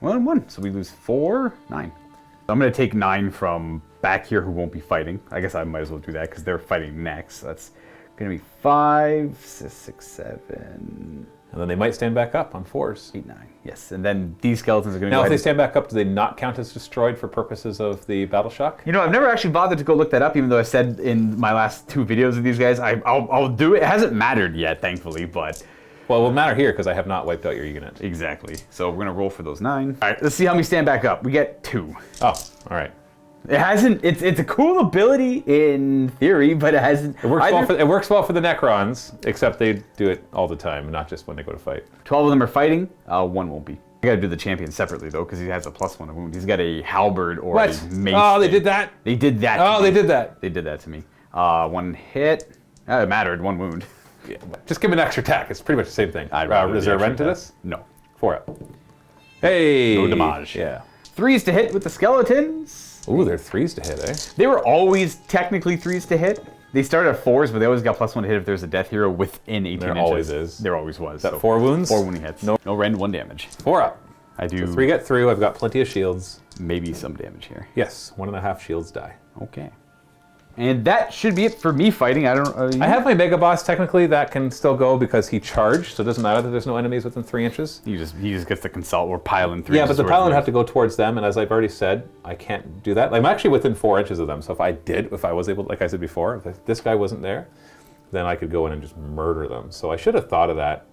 1 and 1, so we lose 4, 9. I'm gonna take 9 from back here who won't be fighting. I guess I might as well do that because they're fighting next. So that's gonna be 5, 6, 7. And then they might stand back up on 4s. 8, 9. Yes, and then these skeletons are going to Now, go if they ahead stand back up, do they not count as destroyed for purposes of the battle shock? You know, I've never actually bothered to go look that up, even though I said in my last 2 videos of these guys, I'll do it. It hasn't mattered yet, thankfully, but... Well, it will matter here because I have not wiped out your unit. Exactly. So we're going to roll for those 9. All right, let's see how many stand back up. We get 2. Oh, all right. It hasn't... It's a cool ability in theory, but it hasn't... It works well for the Necrons, except they do it all the time, not just when they go to fight. 12 of them are fighting. 1 won't be. I gotta do the champion separately though, because he has a +1 to wound. He's got a halberd or a mace. Oh, they thing. did that? They did that. Oh, to they me. did that. They did that to me. 1 hit. It mattered. 1 wound. Yeah, just give him an extra attack. It's pretty much the same thing. Is there a rend to this? No. 4 up. Hey. No damage. Yeah. 3s to hit with the skeletons. Ooh, they're 3s to hit, eh? They were always technically 3s to hit. They started at 4s, but they always got +1 to hit if there's a death hero within 18 There inches. always is. There always was. Is that 4 wounds? 4 wounding hits. No rend, 1 damage. 4 up. I do So 3 get through. I've got plenty of shields. maybe some damage here. Yes, 1.5 shields die. Okay. And that should be it for me fighting. I don't. I have my Mega Boss technically that can still go because he charged, so it doesn't matter that there's no enemies within 3 inches. He just gets to consult or pile in 3. Yeah, but the pile would have to go towards them, and as I've already said, I can't do that. Like, I'm actually within 4 inches of them, so if I was able, like I said before, if this guy wasn't there, then I could go in and just murder them. So I should have thought of that.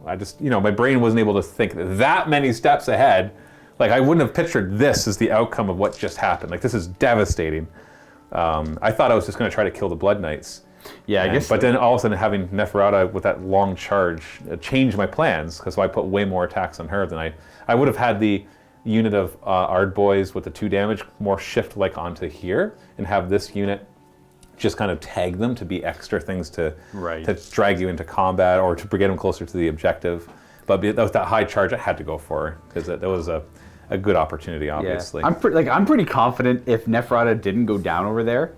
I just, my brain wasn't able to think that many steps ahead. Like, I wouldn't have pictured this as the outcome of what just happened. Like, this is devastating. I thought I was just going to try to kill the Blood Knights. Yeah, I guess. But then all of a sudden having Neferata with that long charge changed my plans, because I put way more attacks on her than I would have had the unit of Ard Boys with the 2 damage more shift like onto here, and have this unit just kind of tag them to be extra things to drag you into combat or to get them closer to the objective. But that was that high charge I had to go for, because that was a good opportunity, obviously. Yeah. I'm pretty confident if Neferata didn't go down over there,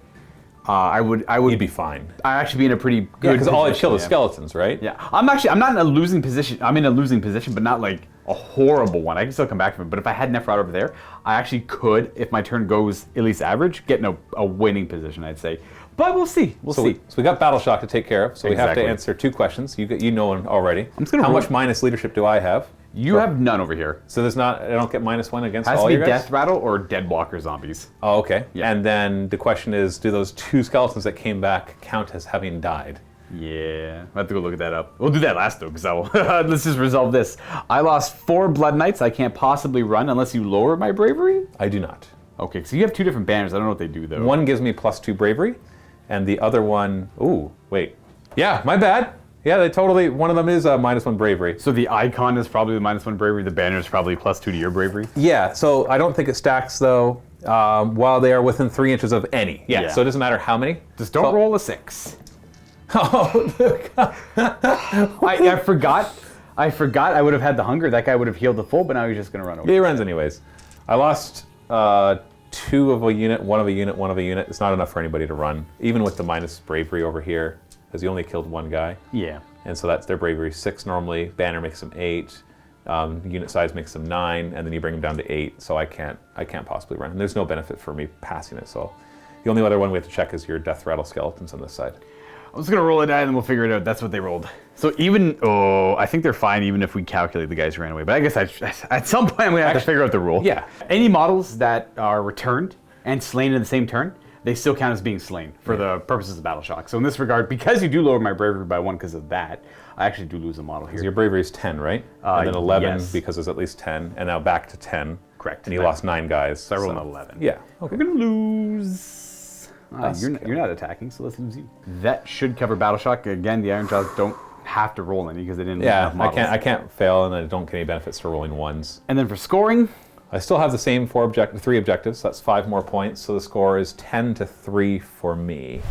I would. You'd be fine. I'd actually be in a pretty good. Yeah, because all I'd kill is yeah. skeletons, right? Yeah, I'm not in a losing position. I'm in a losing position, but not like a horrible one. I can still come back from it. But if I had Neferata over there, I actually could, if my turn goes at least average, get in a winning position, I'd say. But we'll see. We'll see. So we got Battle Shock to take care of. So we have to Exactly. answer 2 questions. You know one already. I'm just gonna How roll- much minus leadership do I have? You have none over here. So there's not. I don't get -1 against Has all to be your guys? Death Rattle or Deadwalker zombies. Oh, okay. Yeah. And then the question is, do those 2 skeletons that came back count as having died? Yeah, I have to go look that up. We'll do that last though, because I will. Let's just resolve this. I lost 4 Blood Knights. I can't possibly run unless you lower my bravery. I do not. Okay, so you have 2 different banners. I don't know what they do though. One gives me +2 bravery, and the other one. Ooh, wait. Yeah, my bad. Yeah, they totally. One of them is -1 bravery. So the icon is probably the -1 bravery. The banner is probably +2 to your bravery. Yeah. So I don't think it stacks though. While they are within 3 inches of any. Yeah. Yeah. So it doesn't matter how many. Just don't So- roll a 6. Oh, I forgot. I forgot. I would have had the hunger. That guy would have healed the full, but now he's just gonna run over. he runs anyways. I lost 2 of a unit, 1 of a unit, 1 of a unit. It's not enough for anybody to run, even with the minus bravery over here, because he only killed 1 guy. Yeah. And so that's their bravery 6 normally. Banner makes them 8. Unit size makes them 9, and then you bring them down to 8. So I can't possibly run. And there's no benefit for me passing it. So the only other one we have to check is your Death Rattle skeletons on this side. I'm just gonna roll a die and then we'll figure it out. That's what they rolled. So I think they're fine even if we calculate the guys who ran away. But I guess at some point I'm gonna have to figure out the rule. Yeah. Any models that are returned and slain in the same turn they still count as being slain for the purposes of Battle Shock. So in this regard, because you do lower my bravery by 1 because of that, I actually do lose a model here. Your bravery is 10, right? And then 11 yes. because there's at least 10, and now back to 10. Correct. And you lost 9 guys. So I rolled an 11. Yeah. Okay. We're going to lose. You're not attacking, so let's lose you. That should cover Battle Shock. Again, the Ironjawz don't have to roll any because they didn't lose enough models. I can't fail, and I don't get any benefits for rolling 1s. And then for scoring, I still have the same 3 objectives, so that's 5 more points, so the score is 10-3 for me.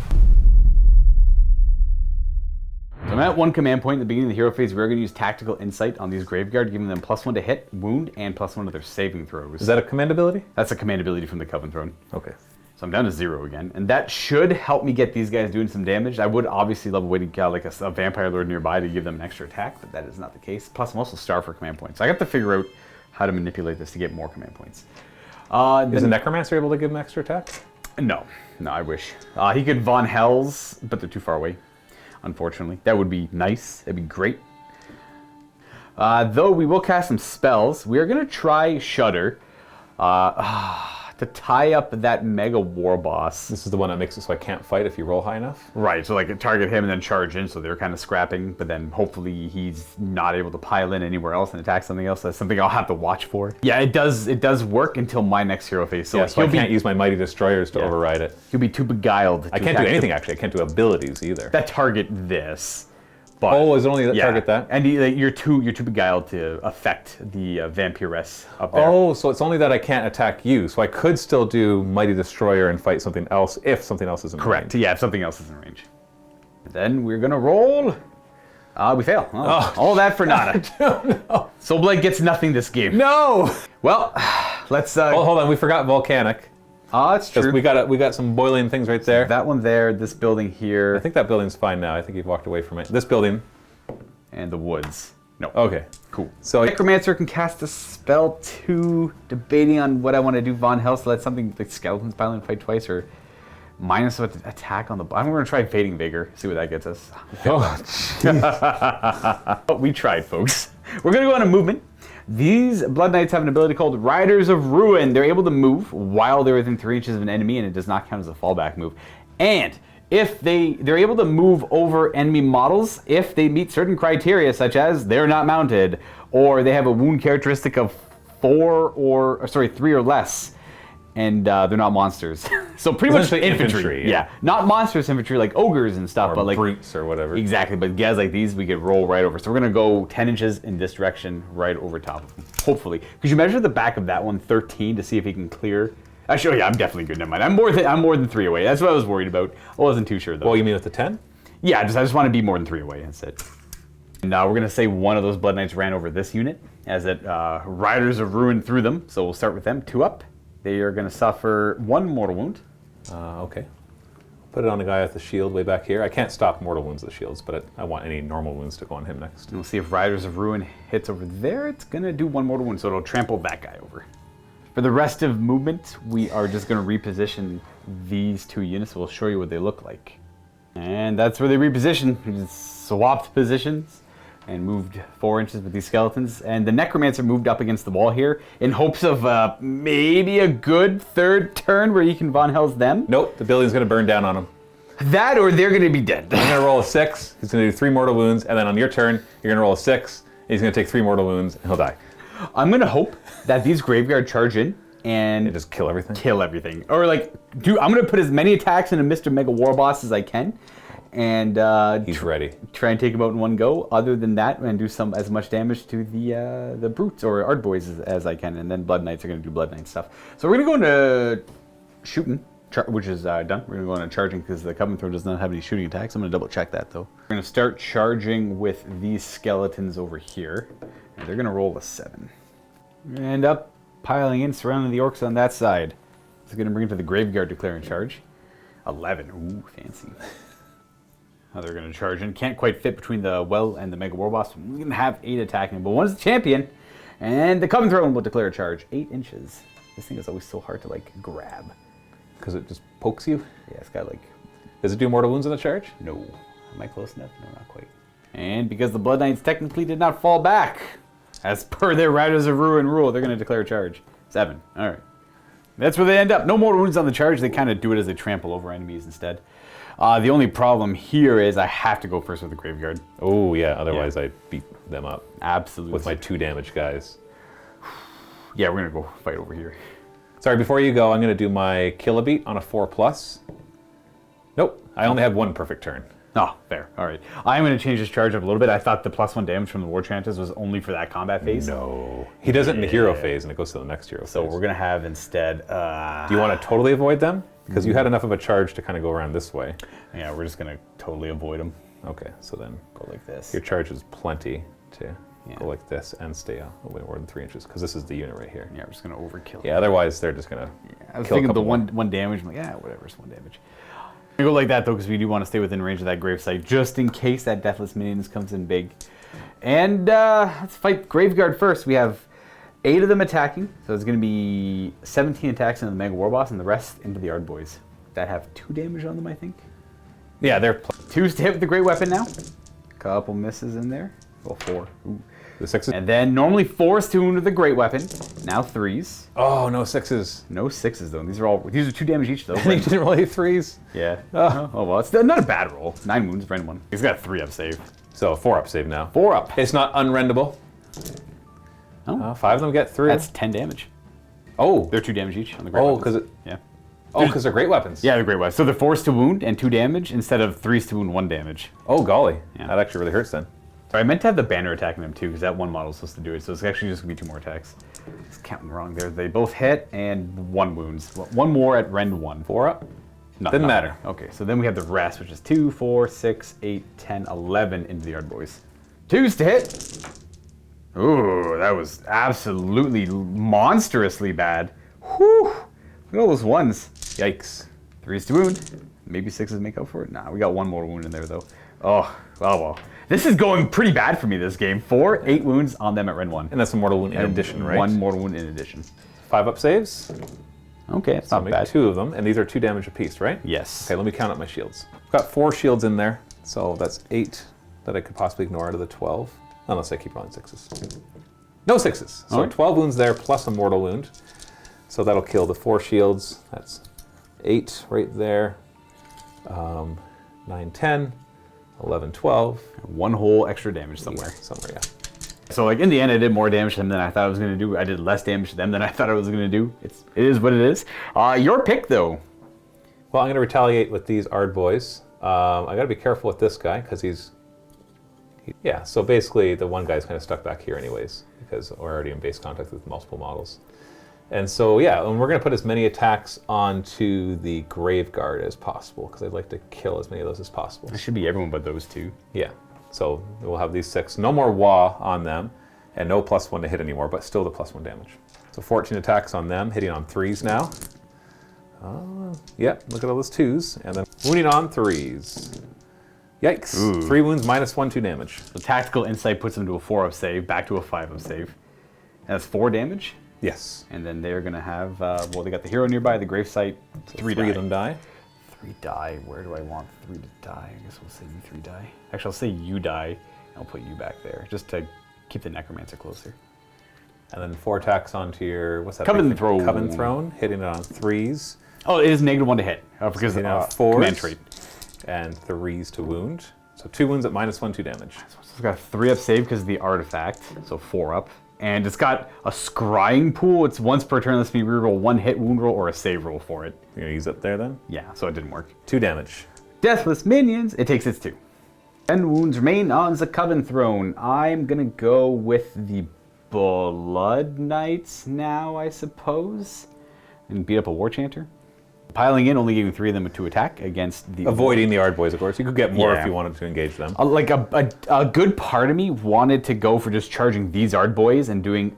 So I'm at 1 command point at the beginning of the hero phase. We're going to use Tactical Insight on these Graveguard, giving them +1 to hit, wound, and +1 to their saving throws. Is that a command ability? That's a command ability from the Coven Throne. Okay. So I'm down to 0 again, and that should help me get these guys doing some damage. I would obviously love a way to get like a Vampire Lord nearby to give them an extra attack, but that is not the case. Plus, I'm also starved for command points. So I have to figure out how to manipulate this to get more command points. Is the Necromancer able to give him extra attack? No, I wish. He could Von Hell's, but they're too far away, unfortunately. That would be nice. That'd be great. Though we will cast some spells, we are going to try Shudder to tie up that Mega War Boss. This is the one that makes it so I can't fight if you roll high enough? Right, so like target him and then charge in, so they're kind of scrapping, but then hopefully he's not able to pile in anywhere else and attack something else. That's something I'll have to watch for. Yeah, it does work until my next hero phase. So, so I can't use my Mighty Destroyers to override it. He'll be too beguiled. I can't do anything, actually. I can't do abilities either. That target this. But, is it only that target that? And you're too beguiled to affect the Vampiress up there. Oh, so it's only that I can't attack you. So I could still do Mighty Destroyer and fight something else if something else is in range. Correct. Yeah, if something else is in range. Then we're gonna roll. We fail. All that for nada. No. Soulblight gets nothing this game. No. Well, let's. Hold on. We forgot Volcanic. It's true. We got some boiling things right there. That one there, this building here. I think that building's fine now. I think you've walked away from it. This building. And the woods. No. Okay. Cool. So Necromancer can cast a spell too, debating on what I want to do. Von Hell, so that's something like Skeletons pile and fight twice, or minus what attack on the bottom. We're going to try Fading Vigor, see what that gets us. But we tried, folks. We're going to go on a movement. These Blood Knights have an ability called Riders of Ruin. They're able to move while they're within 3 inches of an enemy, and it does not count as a fallback move. And if they're able to move over enemy models if they meet certain criteria, such as they're not mounted, or they have a wound characteristic of 3 or less, and they're not monsters. So pretty much infantry. Yeah, not monstrous infantry like ogres and stuff, but like brutes or whatever. Exactly, but guys like these we could roll right over. So we're gonna go 10 inches in this direction, right over top of them, hopefully. Could you measure the back of that one 13 to see if he can clear? Actually, yeah, I'm definitely good. Never mind. I'm more than 3 away. That's what I was worried about. I wasn't too sure though. Well, you mean with the 10? Yeah, I just want to be more than 3 away. That's it. And we're gonna say one of those Blood Knights ran over this unit, as it Riders of Ruin through them. So we'll start with them. 2 up. They are gonna suffer 1 mortal wound. Okay. Put it on the guy with the shield way back here. I can't stop mortal wounds with the shields, but I want any normal wounds to go on him next. And we'll see if Riders of Ruin hits over there. It's gonna do 1 mortal wound, so it'll trample that guy over. For the rest of movement, we are just gonna reposition these 2 units. We'll show you what they look like. And that's where they reposition. We just swapped positions and moved 4 inches with these skeletons. And the Necromancer moved up against the wall here in hopes of maybe a good 3rd turn where you can Von Hell's them. Nope, the building's gonna burn down on him. That or they're gonna be dead. I'm gonna roll a 6, he's gonna do 3 mortal wounds, and then on your turn, you're gonna roll a 6, and he's gonna take 3 mortal wounds, and he'll die. I'm gonna hope that these Graveguard charge in and just kill everything? Kill everything. Or like, I'm gonna put as many attacks into Mr. Mega War Boss as I can. And he's ready. Try and take him out in one go. Other than that, and do as much damage to the brutes or art boys as I can, and then Blood Knights are gonna do Blood Knight stuff. So we're gonna go into shooting, which is done. We're gonna go into charging because the Coven Throne does not have any shooting attacks. I'm gonna double check that though. We're gonna start charging with these skeletons over here, and they're gonna roll a 7. We're gonna end up piling in, surrounding the orcs on that side. It's gonna bring it to the Graveguard declaring charge. 11. Ooh, fancy. They're going to charge in. Can't quite fit between the well and the Mega War Boss. We're going to have 8 attacking, but one's the champion, and the Coven Throne will declare a charge. 8 inches. This thing is always so hard to like grab. Because it just pokes you? Yeah, it's got like... Does it do mortal wounds on the charge? No. Am I close enough? No, not quite. And because the Blood Knights technically did not fall back, as per their Riders of Ruin rule, they're going to declare a charge. 7. All right. That's where they end up. No more wounds on the charge. They kind of do it as they trample over enemies instead. The only problem here is I have to go first with the Graveyard. Oh, yeah. Otherwise, I beat them up. Absolutely. With my 2 damage guys. Yeah, we're going to go fight over here. Sorry, before you go, I'm going to do my Killabeat on a 4+. Nope. I only had 1 perfect turn. Oh, fair. All right. I'm going to change this charge up a little bit. I thought the +1 damage from the War Chances was only for that combat phase. No. He does it in the hero phase, and it goes to the next hero phase. So we're going to have instead... Do you want to totally avoid them? Because you had enough of a charge to kind of go around this way. Yeah, we're just going to totally avoid them. Okay, so then Go like this. your charge is plenty to go like this and stay away more than 3 inches, because this is the unit right here. Yeah, we're just going to overkill. Yeah, otherwise they're just going to I was thinking the one damage. I'm like, yeah, whatever, it's 1 damage. We go like that though, because we do want to stay within range of that gravesite, just in case that Deathless Minions comes in big. And let's fight Graveguard first. We have 8 of them attacking, so it's going to be 17 attacks into the Mega Warboss, and the rest into the Ard Boys. That have 2 damage on them, I think. Yeah, they're 2s to hit with the Great Weapon now. Couple misses in there. Well, 4. Ooh. the 6s. And then normally 4s to wound with the Great Weapon. Now 3s. Oh, no 6s. No 6s though. These are 2 damage each though. And he didn't roll any 3s. Yeah. Oh well, it's not a bad roll. 9 wounds, rend 1. He's got a 3-up save. So 4-up save now. 4-up. It's not unrendable. Oh. 5 of them get through. That's 10 damage. Oh. They're 2 damage each on the Great Oh, Weapons. because it. Yeah. Oh, because they're great weapons. Yeah, they're Great Weapons. So they're 4s to wound and 2 damage instead of 3s to wound 1 damage. Oh, golly. Yeah. That actually really hurts then. I meant to have the banner attacking them too, because that one model is supposed to do it. So it's actually just gonna be 2 more attacks. It's counting wrong there. They both hit and 1 wounds. 1 more at rend 1. 4-up? No, Didn't matter. Okay, so then we have the rest, which is 2, 4, 6, 8, 10, 11 into the Yard Boys. 2s to hit. Ooh, that was absolutely monstrously bad. Whew. Look at all those 1s. Yikes. 3s to wound. Maybe 6s make up for it. Nah, we got 1 more wound in there though. Oh, well. This is going pretty bad for me this game. 4, 8 wounds on them at rend 1. And that's a mortal wound in addition, right? 1 mortal wound in addition. 5-up saves. Okay, it's So not make bad. 2 of them, and these are 2 damage apiece, right? Yes. Okay, let me count up my shields. I've got 4 shields in there, so that's 8 that I could possibly ignore out of the 12, unless I keep rolling 6s. No 6s. So Alright. 12 wounds there plus a mortal wound. So that'll kill the 4 shields. That's 8 right there. 9, 10, 11, 12. 1 whole extra damage somewhere. Somewhere, yeah. So like in the end, I did more damage to them than I thought I was going to do. I did less damage to them than I thought I was going to do. It is what it is. Your pick though. Well, I'm going to retaliate with these Ard Boys. I got to be careful with this guy because yeah, so basically the one guy's kind of stuck back here anyways because we're already in base contact with multiple models. And so, yeah, and we're going to put as many attacks onto the Graveguard as possible because I'd like to kill as many of those as possible. It should be everyone but those 2. Yeah, so we'll have these 6. No more Wah on them and no +1 to hit anymore, but still the +1 damage. So 14 attacks on them, hitting on 3s now. Yep, look at all those 2s. And then wounding on 3s. Yikes. Ooh. 3 wounds minus 1, 2 damage. The Tactical Insight puts them to a 4-up save, back to a 5-up save. And that's 4 damage. Yes. And then they're going to have, well, they got the hero nearby, the gravesite, 3 3 of them die. 3 die. Where do I want 3 to die? I guess we'll say you 3 die. Actually, I'll say you die, and I'll put you back there, just to keep the Necromancer closer. And then 4 attacks onto your, what's that? Coven Throne. Coven Throne, hitting it on 3s. Oh, it is -1 to hit, because of Hitting on the 4s. command trait. And 3s to wound. So 2 wounds at -1, 2 damage. So it's got a 3-up save because of the artifact, so 4-up. And it's got a scrying pool. It's once per turn, lets me reroll 1 hit wound roll or a save roll for it. You're going to use it there then? Yeah, so it didn't work. 2 damage. Deathless Minions, it takes its 2. 10 wounds remain on the Coven Throne. I'm gonna go with the Blood Knights now, I suppose. And beat up a War Chanter. Piling in, only giving 3 of them to attack against the... Avoiding the Ard Boys, of course. You could get more Yeah. if you wanted to engage them. Like a good part of me wanted to go for just charging these Ard Boys and doing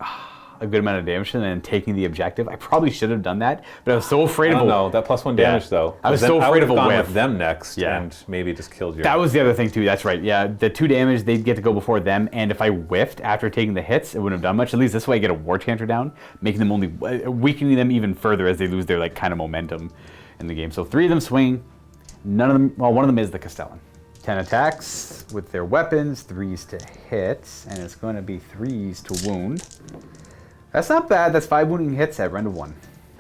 a good amount of damage to them and then taking the objective. I probably should have done that, but I was so afraid I of don't know, that +1 damage though. I was Then so afraid would of have a gone whiff. with them next Yeah. and maybe just killed your... That was the other thing too, that's right. Yeah, the 2 damage, they'd get to go before them, and if I whiffed after taking the hits, it wouldn't have done much. At least this way I get a War Chanter down, making them only, weakening them even further as they lose their like kind of momentum in the game. So 3 of them swing, none of them, well, one of them is the Castellan. 10 attacks with their weapons, 3s to hit, and it's going to be 3s to wound. That's not bad, that's 5 wounding hits at rend of 1.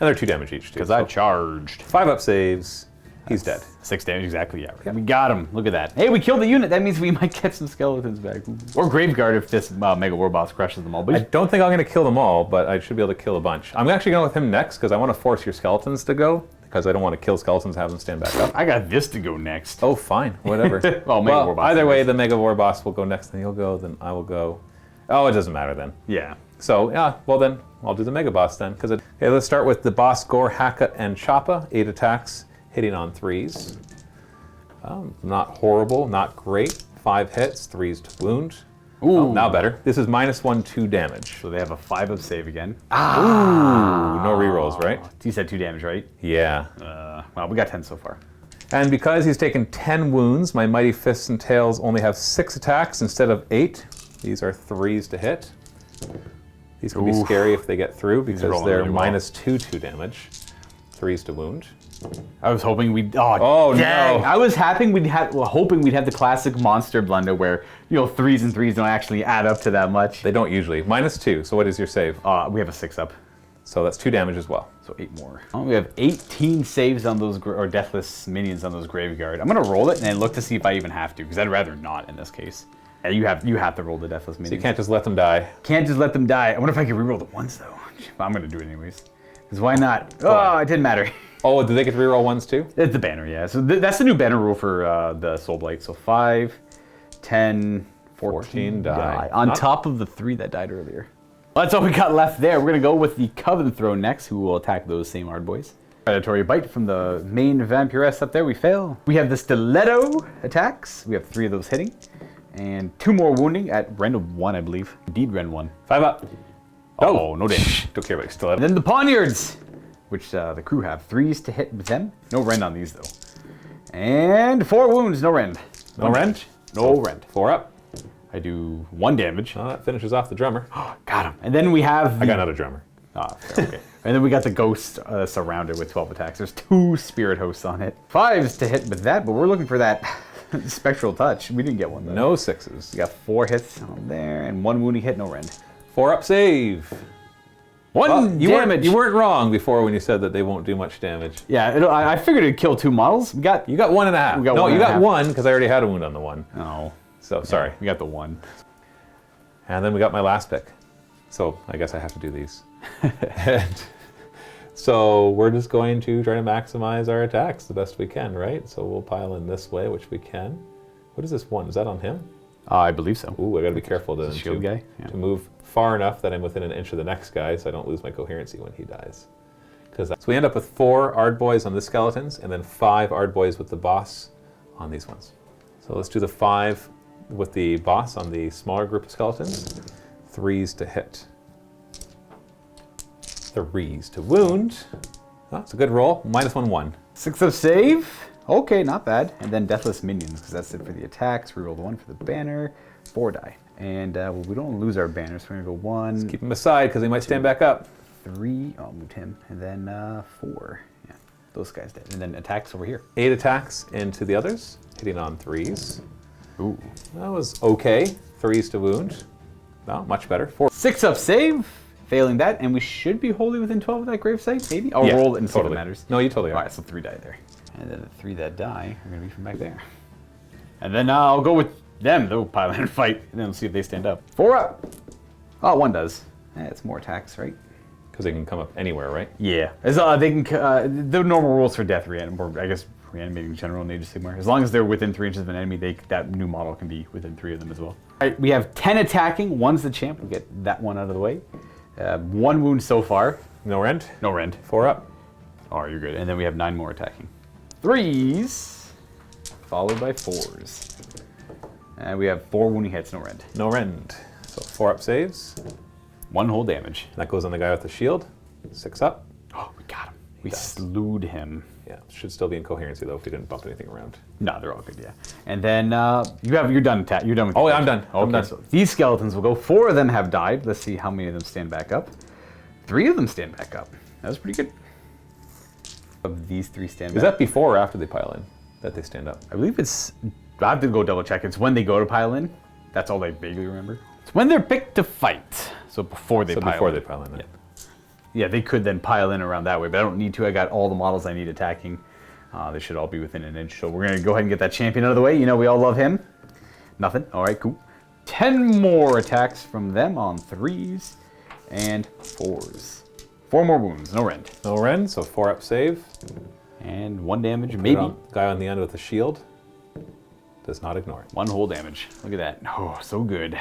And they're 2 damage each, too. Because I charged. 5-up saves. He's dead. 6 damage, exactly, yeah. We got him. Look at that. Hey, we killed the unit. That means we might get some skeletons back. Or Graveguard if this Mega War Boss crushes them all. I But don't think I'm going to kill them all, but I should be able to kill a bunch. I'm actually going with him next because I want to force your skeletons to go because I don't want to kill skeletons and have them stand back up. I got this to go next. Oh, fine. Whatever. Well, Mega War Boss either way, anyways. the Mega War Boss will go next, then he'll go, then I will go. Oh, it doesn't matter then. Yeah. So, yeah, well then, I'll do the Mega Boss then. Okay, let's start with the Boss Gore, Hackett, and Choppa. 8 attacks, hitting on 3s. Not horrible, not great. 5 hits, 3s to wound. Ooh. Oh, now better. This is -1, 2 damage. So they have a 5-up save again. Ooh, no rerolls, right? You said 2 damage, right? Yeah. Well, we got 10 so far. And because he's taken 10 wounds, my Mighty Fists and Tails only have 6 attacks instead of 8. These are 3s to hit. These can be Oof. scary if they get through because rolling they're really well. -2 damage. 3s to wound. I was hoping we'd. Oh, dang. no. I was hoping we'd have the classic monster blunder where 3s and 3s don't actually add up to that much. They don't usually. -2, so what is your save? We have a 6-up, So that's 2 damage as well. so 8 more. Oh, we have 18 saves on those or deathless minions on those Graveguard. I'm gonna roll it and look to see if I even have to because I'd rather not in this case. Yeah, you have to roll the deathless minions. So you can't just let them die. Can't just let them die. I wonder if I can reroll the ones though. I'm gonna do it anyways. Because why not? Oh, it didn't matter. Oh, do they get to reroll ones too? It's the banner, yeah. So that's the new banner rule for the Soulblight. So 5, 10, 14 die. on Not- top of the 3 that died earlier. Well, that's all we got left there. We're gonna go with the Coven Throw next, who will attack those same Ardboys. Predatory Bite from the main Vampiress up there. We fail. We have the Stiletto attacks. We have 3 of those hitting, and 2 more wounding at rend of 1, I believe. Indeed, rend 1. 5-up. Oh, no damage. Don't care about your stiletto. And then the Poniards, which the crew have 3s to hit with them. No rend on these though. And 4 wounds, no rend. No rend? No rend. 4-up. I do 1 damage. Oh, that finishes off the drummer. Got him. And then we have I got another drummer. fair, okay. And then we got the Ghost surrounded with 12 attacks. There's 2 Spirit Hosts on it. 5s to hit with that, but we're looking for that Spectral Touch. We didn't get one though. No 6s. We got 4 hits on there and 1 wounding hit, no rend. 4-up save. 1 Well, damage. You weren't wrong before when you said that they won't do much damage. Yeah, I figured it'd kill 2 models. You got 1.5. We got no, one you and a got half. 1 because I already had a wound on the 1. Oh, So sorry. we got the 1. And then we got my last pick. So I guess I have to do these. And so we're just going to try to maximize our attacks the best we can, right? So we'll pile in this way, which we can. What is this 1? Is that on him? I believe so. Ooh, I gotta be careful to, shield guy? Yeah. to move far enough that I'm within an inch of the next guy so I don't lose my coherency when he dies. So we end up with 4 Ardboys on the skeletons and then 5 Ardboys with the boss on these ones. So let's do the 5 with the boss on the smaller group of skeletons. 3s to hit. 3s to wound. Oh, that's a good roll. -1, 1. 6 of save. Okay, not bad. And then Deathless Minions, because that's it for the attacks. Reroll the 1 for the banner. 4 die. And well, we don't lose our banners. So we're going to go 1. Keep him aside because they might stand back up. 3. Oh, moved him. And then 4. Yeah, those guys did. And then attacks over here. 8 attacks into the others, hitting on 3s. Ooh. That was okay. 3s to wound. No, much better. 4. 6 up save. Failing that. And we should be wholly within 12 of that gravesite, maybe? I'll Yeah, roll it and see totally. if it matters. No, you totally are. All right, so 3 die there. And then the 3 that die are going to be from back there. And then I'll go with them. They'll pile in and fight. And then we'll see if they stand up. 4 up. Oh, 1 does. It's more attacks, right? Because they can come up anywhere, right? Yeah. As, they can, the normal rules for death or I guess reanimating in general in Age of Sigmar. As long as they're within 3 inches of an enemy, that new model can be within 3 of them as well. All right, we have 10 attacking. 1's the champ. We'll get that one out of the way. 1 wound so far. No rend? No rend. 4 up. Oh, you're good. And then we have 9 more attacking. 3s, followed by 4s. And we have 4 wounding hits, no rend. No rend. So 4 up saves. 1 whole damage. That goes on the guy with the shield. 6 up. Oh, we got him. We dies. slewed him. Yeah, should still be in coherency though if we didn't bump anything around. No, they're all good, yeah. And then you're done. You're done with. Oh, your yeah, I'm turn. done. I'm Okay, done. so these skeletons will go. 4 of them have died. Let's see how many of them stand back up. 3 of them stand back up. That was pretty good. Of these 3 stand Is back. that before or after they pile in that they stand up? I believe it's. I have to go double check. It's when they go to pile in. That's all I vaguely remember. It's when they're picked to fight. So before they pile in. They pile in. Yeah. Yeah, they could then pile in around that way, but I don't need to. I got all the models I need attacking. They should all be within an inch. So we're going to go ahead and get that champion out of the way. You know we all love him. Nothing. All right, cool. 10 more attacks from them on 3s and 4s. 4 more wounds. No rend. No rend, so 4-up save. And 1 damage, maybe. Guy on the end with the shield does not ignore it. 1 whole damage. Look at that. Oh, so good.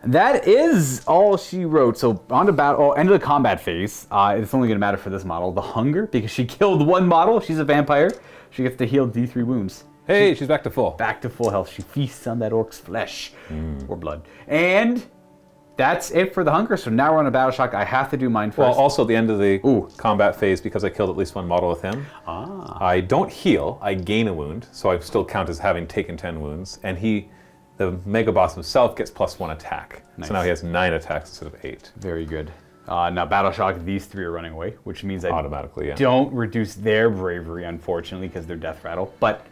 That is all she wrote. So on to battle, end of the combat phase. It's only going to matter for this model. The hunger, because she killed 1 model. She's a vampire. She gets to heal D3 wounds. Hey, she's back to full. Back to full health. She feasts on that orc's flesh or blood. And that's it for the hunger. So now we're on a battle shock. I have to do mine first. Well, also at the end of the combat phase, because I killed at least 1 model with him, I don't heal. I gain a wound, so I still count as having taken 10 wounds. And the mega boss himself, gets +1 attack. Nice. So now he has 9 attacks instead of 8. Very good. Now battle shock, these 3 are running away, which means I automatically don't reduce their bravery, unfortunately, because they're death rattle. But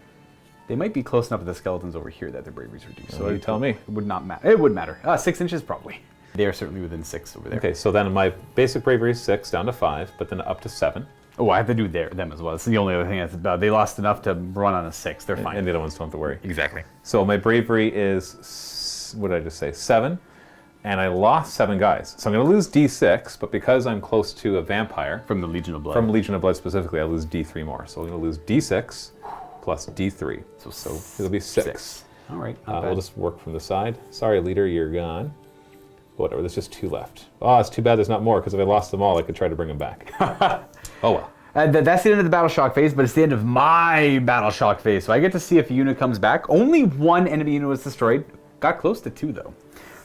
they might be close enough to the skeletons over here that their bravery's reduced. So you tell me. It would not matter. It would matter. 6 inches probably. They are certainly within 6 over there. Okay, so then my basic bravery is 6 down to 5, but then up to 7. Oh, I have to do them as well. It's the only other thing that's about. They lost enough to run on a 6. They're fine. And the other ones don't have to worry. Exactly. So my bravery is, what did I just say, 7. And I lost 7 guys. So I'm going to lose D6, but because I'm close to a vampire. From the Legion of Blood. From Legion of Blood specifically, I lose D3 more. So I'm going to lose D6 plus D3. So it'll be 6. All right. We'll just work from the side. Sorry, leader, you're gone. Whatever, there's just 2 left. Oh, it's too bad there's not more, because if I lost them all, I could try to bring them back. Oh well. That's the end of the battle shock phase, but it's the end of my battle shock phase. So I get to see if a unit comes back. Only 1 enemy unit was destroyed. Got close to 2, though.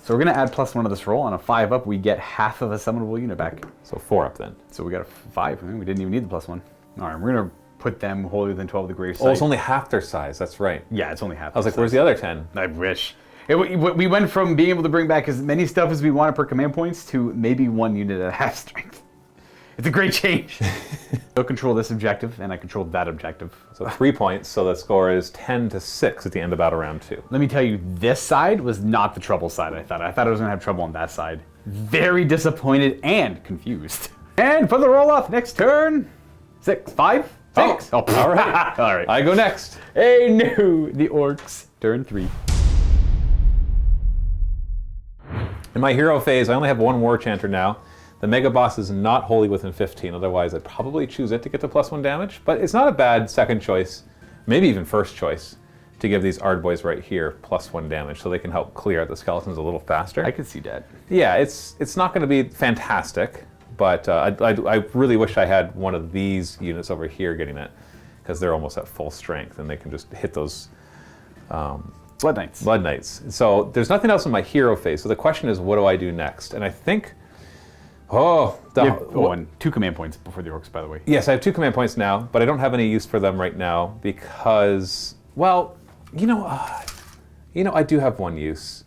So we're going to add +1 to this roll. On a 5-up, we get half of a summonable unit back. So 4-up then. So we got a 5. We didn't even need the +1. All right, we're going to put them wholly within 12 of the grave site. Oh, it's only half their size. That's right. Yeah, it's only half. I was like, where's the other 10? I wish. We went from being able to bring back as many stuff as we wanted per command points to maybe 1 unit at half strength. It's a great change. You'll control this objective, and I control that objective. So 3 points, so the score is 10-6 at the end of battle round 2. Let me tell you, this side was not the trouble side I thought. I thought I was going to have trouble on that side. Very disappointed and confused. And for the roll-off, next turn, 6, 5, 6. Oh, all right. All right. I go next. Hey, no, the orcs, turn 3. In my hero phase, I only have 1 war chanter now. The mega boss is not wholly within 15, otherwise I'd probably choose it to get to +1 damage, but it's not a bad second choice, maybe even first choice, to give these Ard boys right here +1 damage so they can help clear out the skeletons a little faster. I could see that. Yeah, it's not going to be fantastic, but I really wish I had one of these units over here getting it, because they're almost at full strength and they can just hit those Blood Knights. Blood Knights. So there's nothing else in my hero phase. So the question is, what do I do next? And I think, you have 2 command points before the orcs, by the way. Yes, I have 2 command points now, but I don't have any use for them right now because, well, I do have 1 use.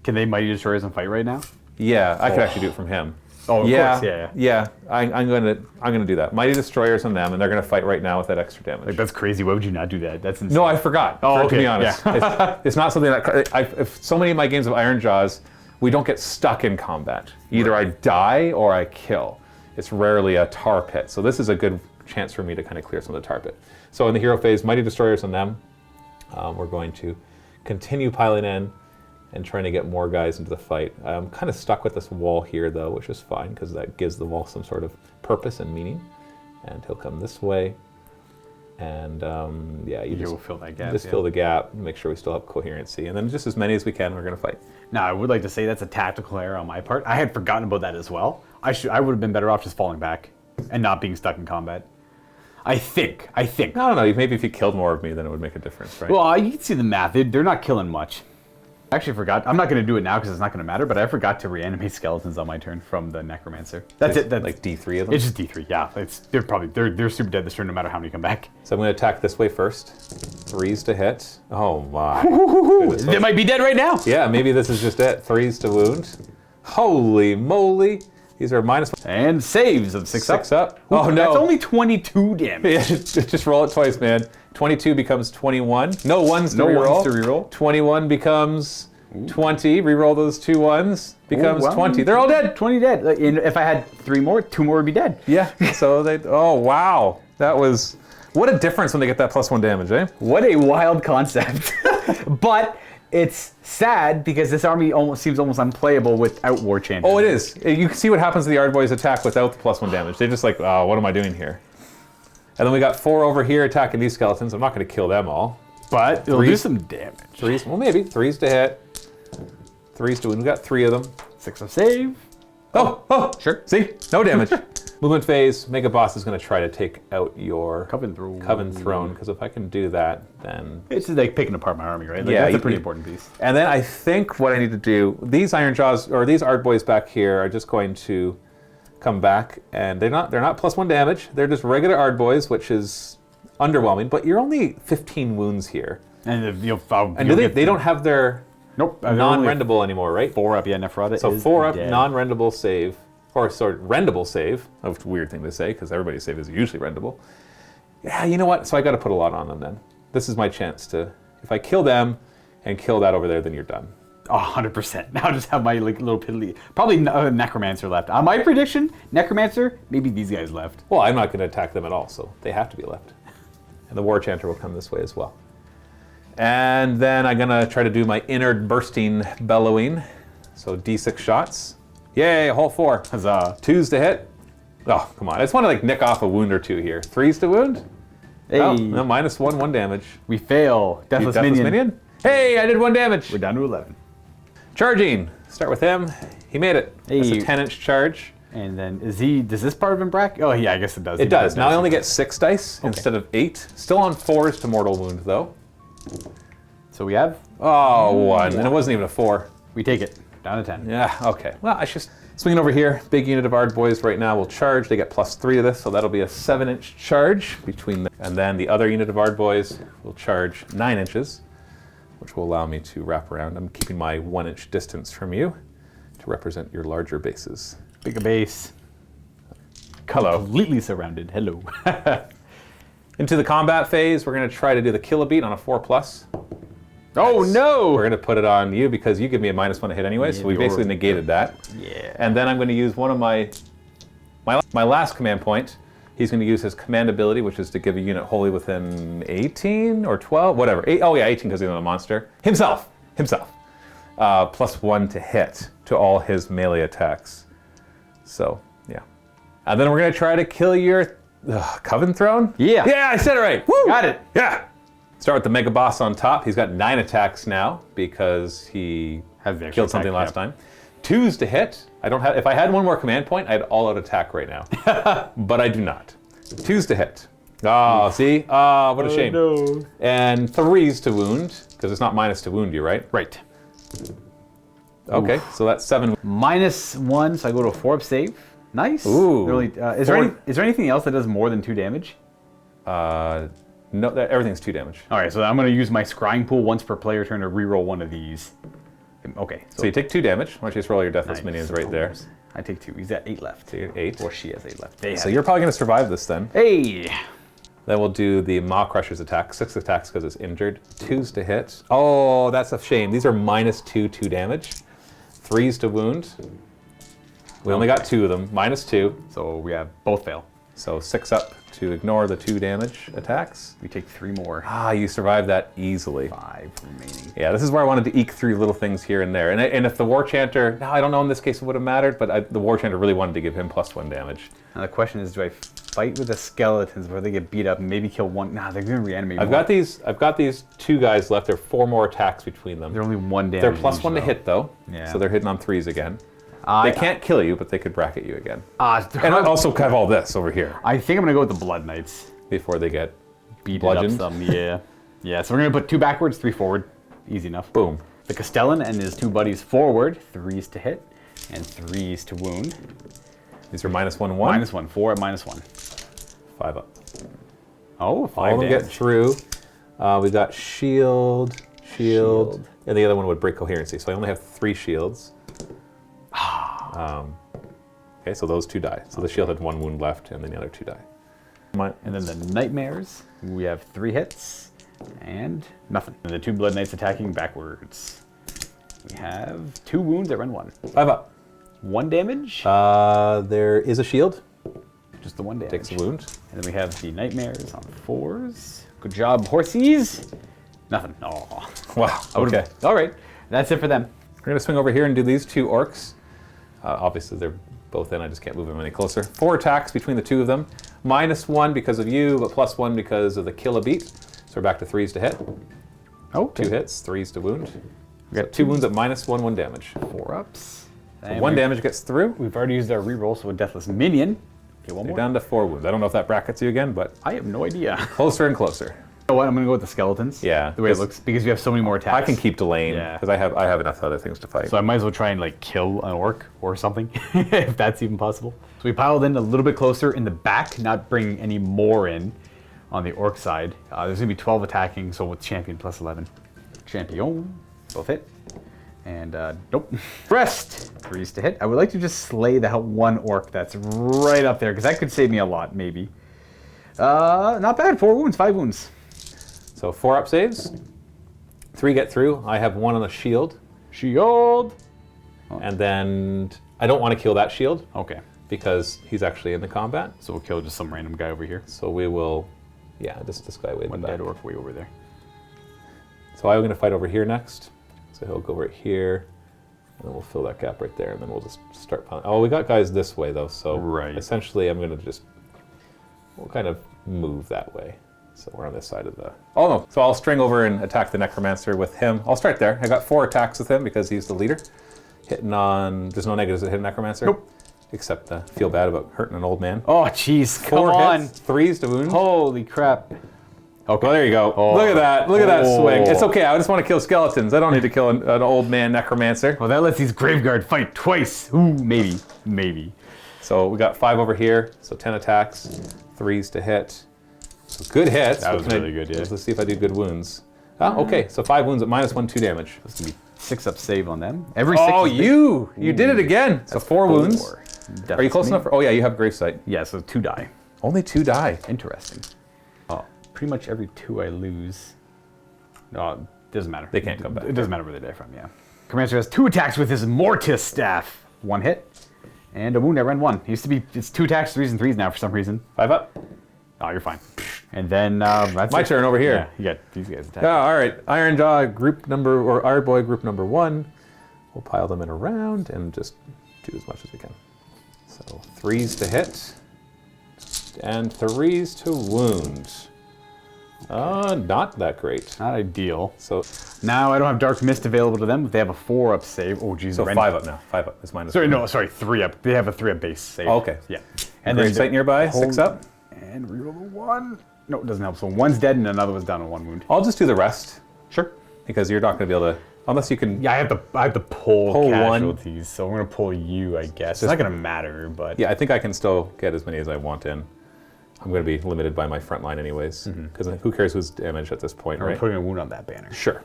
Can they Mighty Destroyers and fight right now? Yeah, I could actually do it from him. Oh, of course, yeah. Yeah, I'm gonna do that. Mighty Destroyers on them, and they're gonna fight right now with that extra damage. Like, that's crazy. Why would you not do that? That's insane. No, I forgot. Oh, to be honest, Yeah. it's not something that if so many of my games of Ironjawz, we don't get stuck in combat. Either I die or I kill. It's rarely a tar pit. So this is a good chance for me to kind of clear some of the tar pit. So in the hero phase, Mighty Destroyers on them. We're going to continue piling in and trying to get more guys into the fight. I'm kind of stuck with this wall here, though, which is fine, because that gives the wall some sort of purpose and meaning. And he'll come this way. And you will fill that gap. Just fill the gap, make sure we still have coherency. And then just as many as we can, we're going to fight. Now, I would like to say that's a tactical error on my part. I had forgotten about that as well. I would have been better off just falling back and not being stuck in combat. I think. I don't know, maybe if you killed more of me, then it would make a difference, right? Well, you can see the math. They're not killing much. I actually forgot. I'm not going to do it now because it's not going to matter, but I forgot to reanimate skeletons on my turn from the Necromancer. That's it. That's like D3 of them? It's just D3, yeah. They're super dead this turn no matter how many come back. So I'm going to attack this way first. 3s to hit. Oh my. They might be dead right now. Yeah, maybe this is just it. 3s to wound. Holy moly. These are -1. And saves of 6 up. Oh no. That's only 22 damage. Yeah, just roll it twice, man. 22 becomes 21. No ones to reroll. 21 becomes 20. Reroll those 2 ones. Becomes well, 20. They're all dead. 20 dead. Like, and if I had 3 more, 2 more would be dead. Yeah. So they. Oh wow. That was. What a difference when they get that +1 damage, eh? What a wild concept. But it's sad because this army seems almost unplayable without War Chanter. Oh, it is. You can see what happens to the Ardboys attack without the +1 damage. They're just like, oh, what am I doing here? And then we got 4 over here attacking these skeletons. I'm not going to kill them all. But it'll do some damage. 3s, well, maybe. 3s to hit. 3s to wound. We got 3 of them. 6 of save. Oh, Sure. see? No damage. Movement phase. Mega Boss is going to try to take out your Coven Throne. Coven Throne, because if I can do that, then... It's like picking apart my army, right? Like, Yeah, that's a pretty important piece. And then I think what I need to do, these Ironjawz, or these Ardboys back here are just going to come back, and they're not +1 damage. They're just regular Ardboys, which is underwhelming, but you're only 15 wounds here. And if And they don't have their Nope. non-rendable anymore, right? 4 up, yeah, Neferata So is 4 up, dead. non-rendable save, or sorry, rendable save. That's a weird thing to say, because everybody's save is usually rendable. Yeah, you know what? So I got to put a lot on them then. This is my chance to, if I kill them and kill that over there, then you're done. 100%. Now I just have my like little piddly, probably Necromancer left. My prediction, Necromancer, maybe these guys left. Well, I'm not going to attack them at all, so they have to be left. And the War Chanter will come this way as well. And then I'm going to try to do my inner bursting bellowing. So D6 shots. Yay, a whole 4. Huzzah. 2s to hit. Oh, come on. I just want to like nick off a wound or 2 here. 3s to wound. Hey. Oh, no, -1, 1 damage. We fail. Deathless Deathless minion. Hey, I did 1 damage. We're down to 11. Charging. Start with him. He made it. That's a Hey. 10-inch charge. And then does this part of him brack? Oh yeah, I guess it does. It does. Now I only get 6 dice instead of 8. Still on 4s to mortal wound though. So we have, Oh, 1. And it wasn't even a 4. we take it. Down to 10. Yeah, okay. Well, I just swinging over here. Big unit of Ardboys right now will charge. They get +3 to this, so that'll be a 7-inch charge between them. And then the other unit of Ardboys will charge 9 inches, which will allow me to wrap around. I'm keeping my 1-inch distance from you to represent your larger bases. Bigger base. Hello. Completely surrounded. Hello. Into the combat phase, we're going to try to do the kill a beat on a 4+. Oh no! We're going to put it on you because you give me a -1 to hit anyway, so we Yeah, basically negated that. Yeah. And then I'm going to use one of my last command point. He's going to use his command ability, which is to give a unit wholly within 18 or 12, whatever. 18 because he's not a monster. Himself. +1 to hit to all his melee attacks. So, yeah. And then we're going to try to kill your Coven Throne? Yeah. Yeah, I said it right. Woo! Got it. Yeah. Start with the Mega Boss on top. He's got 9 attacks now because he Has the extra killed something attack, last time. 2s to hit. I don't have. If I had 1 more command point, I'd all-out attack right now. But I do not. 2s to hit. Oh, see? What a shame. No. And 3s to wound because it's not minus to wound you, right? Right. Okay, so that's 7. -1, so I go to a 4 up save. Nice. Ooh. Really, is there anything else that does more than 2 damage? No, everything's 2 damage. All right, so I'm going to use my scrying pool once per player turn to reroll one of these. Okay. So you take 2 damage. Why don't you just roll your Deathless Nice. Minions right there. I take 2. He's at 8 left. So you get 8. Or she has 8 left. So you're probably going to survive this then. Hey! Then we'll do the Maw Crusher's attack. 6 attacks because it's injured. 2s to hit. Oh, that's a shame. These are -2 damage. 3s to wound. We only got 2 of them. -2. So we have both fail. So 6 up to ignore the 2 damage attacks. We take 3 more. Ah, you survived that easily. 5 remaining. Yeah, this is where I wanted to eke through little things here and there. And if the War Chanter, I don't know in this case it would have mattered, but the War Chanter really wanted to give him +1 damage. Now the question is, do I fight with the skeletons where they get beat up and maybe kill one? Nah, they're going to reanimate I've got these 2 guys left. There are 4 more attacks between them. They're only 1 damage. They're each, +1 to though. hit though. Yeah. So they're hitting on 3s again. They can't kill you, but they could bracket you again. And I also have all this over here I think I'm going to go with the Blood Knights. before they get Beat bludgeoned. it up some, yeah. Yeah, so we're going to put 2 backwards, 3 forward. Easy enough. Boom. The Castellan and his 2 buddies forward, 3s to hit and 3s to wound. These are -1, -1. -1, 4 at -1. 5 up. Oh, 5 All of them get damage. through. We got shield, and the other one would break coherency. So I only have 3 shields. Okay, so those 2 die. So the shield had 1 wound left, and then the other 2 die. And then the Nightmares, we have 3 hits and nothing. And the 2 Blood Knights attacking backwards. We have 2 wounds at rend 1. 5 up. 1 damage. There is a shield. Just the 1 damage. Takes a wound. And then we have the nightmares on 4s. Good job, horsies. Nothing. Oh. Wow. Okay. All right. That's it for them. We're going to swing over here and do these 2 orcs. Obviously, they're both in. I just can't move them any closer. 4 attacks between the 2 of them. -1 because of you, but +1 because of the kill a beat. So we're back to 3s to hit. Oh, 2 hits, 3s to wound. We got 2 wounds at -1, 1 damage. 4 ups. So 1 damage gets through. We've already used our reroll, so a deathless minion. Okay, one You're more. down to 4 wounds. I don't know if that brackets you again, but I have no idea. closer and closer. You know what? I'm gonna go with the skeletons. Yeah, The way it looks, because we have so many more attacks. I can keep delaying Yeah. because I have enough other things to fight. So I might as well try and like kill an orc or something, if that's even possible. So we piled in a little bit closer in the back, not bringing any more in on the orc side. There's gonna be 12 attacking, so with champion +11. Champion, both hit. And nope. Rest, 3s to hit. I would like to just slay the 1 orc that's right up there, because that could save me a lot, maybe. Not bad, 4 wounds, 5 wounds. So 4 up saves. 3 get through. I have 1 on the shield. Shield. And then I don't want to kill that shield Okay, because he's actually in the combat. so we'll kill just some random guy over here. So we will, yeah, this guy way in the One back. dead orc way over there. So I'm going to fight over here next. So he'll go right here. And then we'll fill that gap right there. And then we'll just start piling. Oh, we got guys this way though. So Right. essentially I'm going to just, we'll kind of move that way. So we're on this side of the... Oh no, so I'll string over and attack the Necromancer with him. I'll start there. I got 4 attacks with him because he's the leader. Hitting on... There's no negatives that hit a Necromancer. Nope. Except feel bad about hurting an old man. Oh, jeez, come 4 on. hits, 3s to wound. Holy crap. Okay. Well, there you go. Look at that. Look at that swing. It's okay. I just want to kill skeletons. I don't need to kill an old man Necromancer. Well, that lets these Graveguard fight twice. Ooh, maybe. Maybe. So we got 5 over here. So 10 attacks, 3s to hit. So good hits. That What was can really good, yeah. Let's see if I do good wounds. Ah, okay. So 5 wounds at -1, 2 damage. That's going to be 6 up save on them. Every 6 Oh, is big. you did it again. So 4 wounds. 4. Are you close enough? Oh yeah, you have gravesight. Yeah, so 2 die. Only 2 die. Interesting. Oh, pretty much every 2 I lose. No, it doesn't matter. They can't come back. It doesn't matter where they die from, yeah. Commander has 2 attacks with his Mortis Staff. 1 hit. And a wound at rend 1. It used to be, it's 2 attacks, 3s and 3s now for some reason. 5 up. Oh, you're fine. And then that's My it. turn over here. Yeah, you got these guys attacking. Yeah, all right. Ironjawz group number, or Ironboy group number 1. We'll pile them in a round and just do as much as we can. So 3s to hit and 3s to wound. Not that great. Not ideal. So Now I don't have Dark Mist available to them, but they have a 4 up save. Oh, geez. so rend- 5 up now. 5 up is -1. Sorry, no, sorry, 3 up. They have a 3 up base save. Oh, okay. Yeah. And there's sight nearby. 6 up. And reroll the 1. No, it doesn't help. So 1's dead and another one's down on 1 wound. I'll just do the rest Sure. because you're not going to be able to, unless you can. Yeah, I have to pull Pull one. casualties, so I'm gonna pull you, I guess. It's not gonna matter, but Yeah, I think I can still get as many as I want in. I'm going to be limited by my front line anyways, because who cares who's damaged at this point, I'm right? putting a wound on that banner. Sure.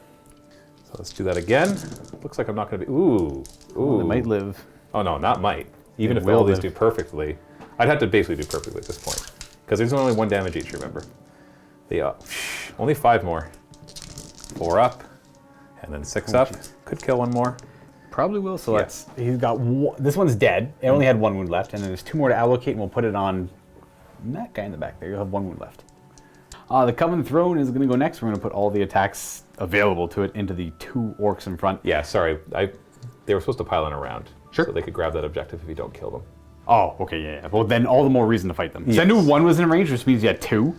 So let's do that again. Looks like I'm not going to be. Ooh. They might live. Oh no, not might. Even They if all will these live. do perfectly, I'd have to basically do perfectly at this point, because there's only 1 damage each. Remember. The only 5 more. 4 up, and then 6 up. jeez. Could kill 1 more. Probably will. So Yeah. that's he's got this one's dead. It only had 1 wound left, and then there's 2 more to allocate, and we'll put it on that guy in the back there. You'll have 1 wound left. The Covenant Throne is going to go next. We're going to put all the attacks available to it into the 2 orcs in front. Yeah, sorry. They were supposed to pile in around, Sure. so they could grab that objective if you don't kill them. Oh, okay, yeah. Well, then all the more reason to fight them. So I knew 1 was in range, which means you had 2.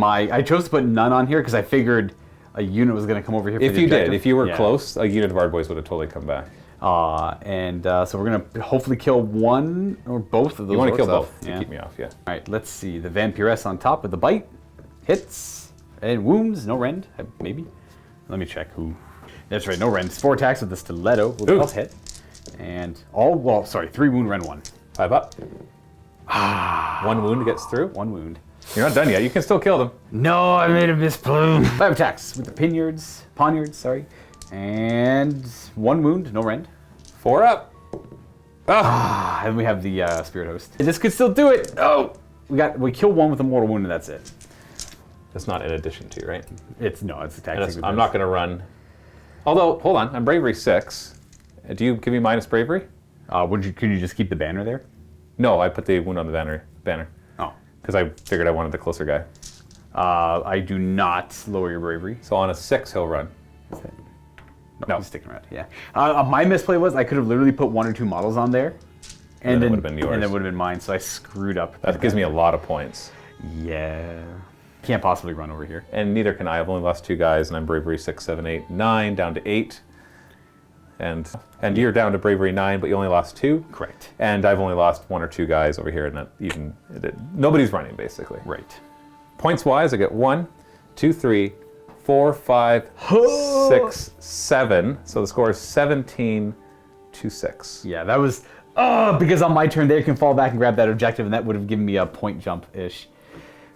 I chose to put none on here because I figured a unit was going to come over here for If the you objective. did, if you were Yeah. close, a unit of our boys would have totally come back. So we're going to hopefully kill 1 or both of those. You want to kill orcs off. both to Yeah. keep me off, yeah. All right, let's see. The Vampiress on top with the bite. Hits. And wounds. No rend. Maybe. Let me check who. That's right, no rend. 4 attacks with the Stiletto. Will Ooh. both hit. And 3 wound, rend 1. 5 up. 1 wound gets through. 1 wound. You're not done yet. You can still kill them. No, I made a misplume. 5 attacks with the poniards, sorry. And 1 wound, no rend. 4 up. And we have the Spirit Host. This could still do it. Oh, we kill 1 with a mortal wound, and that's it. That's not in addition to, right? It's a tactic. And I'm not going to run. Although, hold on. I'm bravery 6. Do you give me minus bravery? Could you just keep the banner there? No, I put the wound on the banner. Oh. Because I figured I wanted the closer guy. I do not lower your bravery. So on a 6, he'll run. No, he's sticking around. Yeah. My misplay was I could have literally put 1 or 2 models on there, and then it would have been yours. And then would have been mine. So I screwed up. That gives me a lot of points. Yeah. Can't possibly run over here. And neither can I. I've only lost 2 guys, and I'm bravery 6, 7, 8, 9, down to 8. And you're down to bravery 9, but you only lost 2. Correct. And I've only lost 1 or 2 guys over here, and nobody's running basically. Right. Points wise, I get 1, 2, 3, 4, 5, 6, 7. So the score is 17 to 6. Yeah, that was because on my turn they can fall back and grab that objective, and that would have given me a point jump-ish.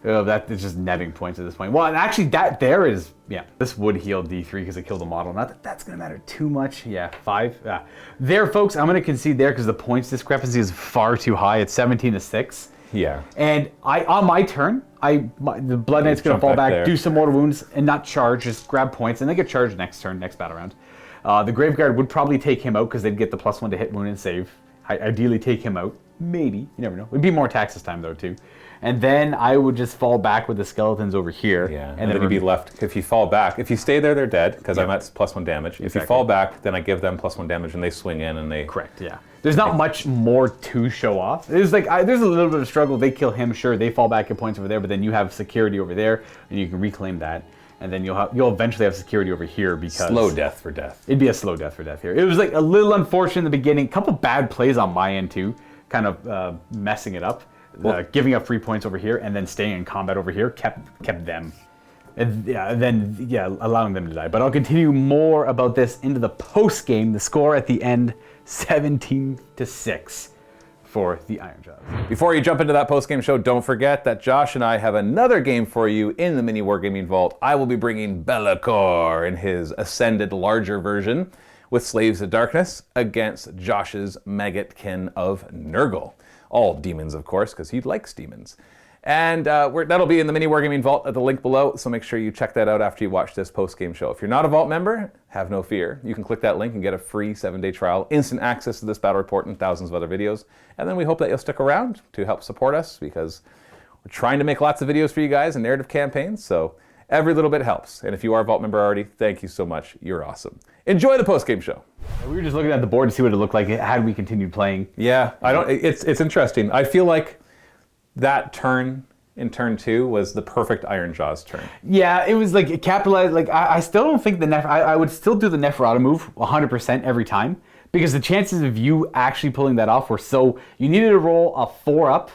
That is just netting points at this point. Well, and actually that there is, this would heal D3 because it killed the model. Not that that's going to matter too much. Yeah, 5. There, folks, I'm going to concede there because the points discrepancy is far too high. It's 17 to 6. Yeah. And on my turn, the Blood Knight's going to fall back, do some mortal wounds, and not charge, just grab points, and they get charged next turn, next battle round. The Graveguard would probably take him out because they'd get the +1 to hit, wound, and save. Ideally take him out. Maybe. You never know. It'd be more attacks this time, though, too. And then I would just fall back with the skeletons over here. Yeah, and then you'd be left, if you fall back, if you stay there, they're dead, because I'm at +1 damage. If you fall back, then I give them +1 damage, and they swing in, and they... Correct, yeah. There's not much more to show off. There's there's a little bit of struggle. They kill him, sure, they fall back at points over there, but then you have security over there, and you can reclaim that. And then you'll eventually have security over here because... Slow death for death. It'd be a slow death for death here. It was a little unfortunate in the beginning. A couple bad plays on my end, too, kind of messing it up. Giving up free points over here and then staying in combat over here kept them. And allowing them to die. But I'll continue more about this into the post game. The score at the end, 17 to 6 for the Ironjawz. Before you jump into that post game show, don't forget that Josh and I have another game for you in the MiniWarGaming Vault. I will be bringing Belakor in his ascended larger version with Slaves of Darkness against Josh's Maggotkin of Nurgle. All demons, of course, because he likes demons. And that'll be in the MiniWarGaming Vault at the link below, so make sure you check that out after you watch this post-game show. If you're not a Vault member, have no fear. You can click that link and get a free 7-day trial, instant access to this battle report and thousands of other videos. And then we hope that you'll stick around to help support us, because we're trying to make lots of videos for you guys and narrative campaigns, so every little bit helps. And if you are a Vault member already, thank you so much. You're awesome. Enjoy the post-game show. We were just looking at the board to see what it looked like had we continued playing. Yeah, it's interesting. I feel like that turn in turn 2 was the perfect Ironjawz turn. Yeah, it was like capitalized. I still don't think I would still do the Neferata move 100% every time, because the chances of you actually pulling that off were so. You needed to roll a 4 up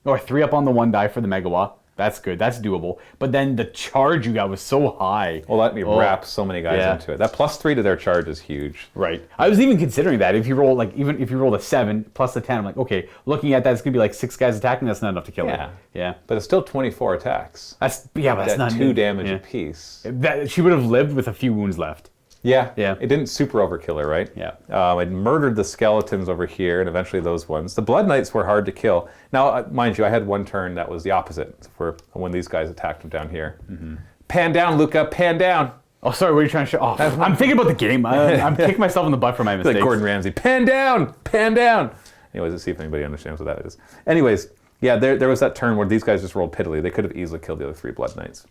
or 3 up on the 1 die for the Megawa. That's good. That's doable. But then the charge you got was so high. Well, let me wrap so many guys into it. That +3 to their charge is huge. Right. I was even considering that. If you roll even if you roll a 7 plus a 10, I'm like, okay, looking at that, it's gonna be like 6 guys attacking. That's not enough to kill it. Yeah. But it's still 24 attacks. But that's not 2 damage apiece. She would have lived with a few wounds left. Yeah. It didn't super overkill her, right? Yeah. It murdered the skeletons over here, and eventually those ones. The Blood Knights were hard to kill. Now, mind you, I had one turn that was the opposite for when these guys attacked them down here. Mm-hmm. Pan down, Luka, pan down. Oh, sorry, what are you trying to show? Oh, I'm thinking about the game. I'm kicking myself in the butt for my mistakes. Like Gordon Ramsay, pan down, pan down. Anyways, let's see if anybody understands what that is. Anyways, yeah, there was that turn where these guys just rolled pittily. They could have easily killed the other 3 Blood Knights.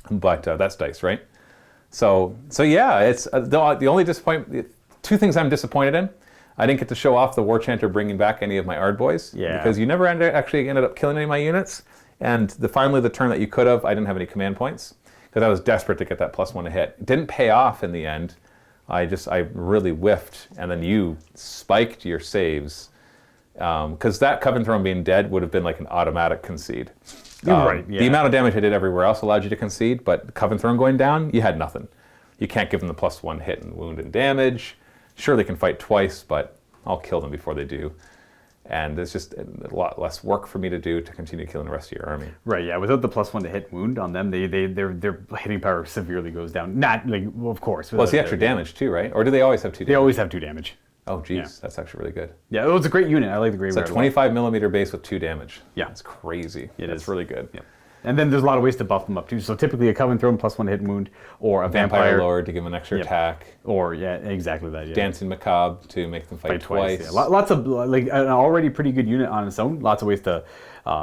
But that's dice, right? So yeah, it's the only disappointment. 2 things I'm disappointed in. I didn't get to show off the War Chanter bringing back any of my Ard boys. Yeah. Because you never actually ended up killing any of my units. And finally the turn that you could have, I didn't have any command points, because I was desperate to get that +1 to hit. It didn't pay off in the end. I really whiffed, and then you spiked your saves. Because that Coven Throne being dead would have been like an automatic concede. You're right, yeah. The amount of damage I did everywhere else allowed you to concede, but Coven Throne going down, you had nothing. You can't give them the +1 hit and wound and damage. Sure, they can fight twice, but I'll kill them before they do. And it's just a lot less work for me to do to continue killing the rest of your army. Right, yeah. Without the +1 to hit wound on them, their hitting power severely goes down. Not, of course. Well, it's the extra damage too, right? Or do they always have 2 damage? They always have 2 damage. Oh, geez, that's actually really good. Yeah, it was a great unit. I like the Graveyard. It's a 25 millimeter base with 2 damage. Yeah. That's crazy. That's really good. Yeah. And then there's a lot of ways to buff them up too. So typically a Coven Throne +1 hit wound, or a Vampire Lord to give them an extra attack. Or exactly that. Yeah. Dancing Macabre to make them fight twice. Yeah. Lots of like an already pretty good unit on its own. Lots of ways to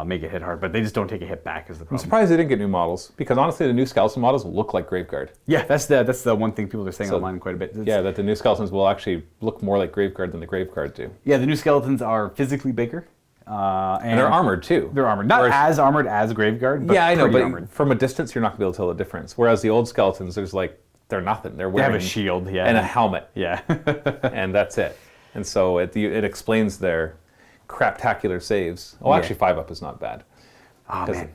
make it hit hard, but they just don't take a hit back is the problem. I'm surprised they didn't get new models, because honestly the new skeleton models look like Graveguard. Yeah, that's the one thing people are saying online quite a bit. Yeah, that the new skeletons will actually look more like Graveguard than the Graveguard do. Yeah, the new skeletons are physically bigger. And they're armored too. They're armored. Not as armored as Graveguard, but yeah, I know, but armored. From a distance you're not going to be able to tell the difference. Whereas the old skeletons, they're nothing. They're wearing they have a shield, and a helmet. Yeah. And that's it. And so it explains their craptacular saves. Oh, actually 5-up is not bad. Oh, man.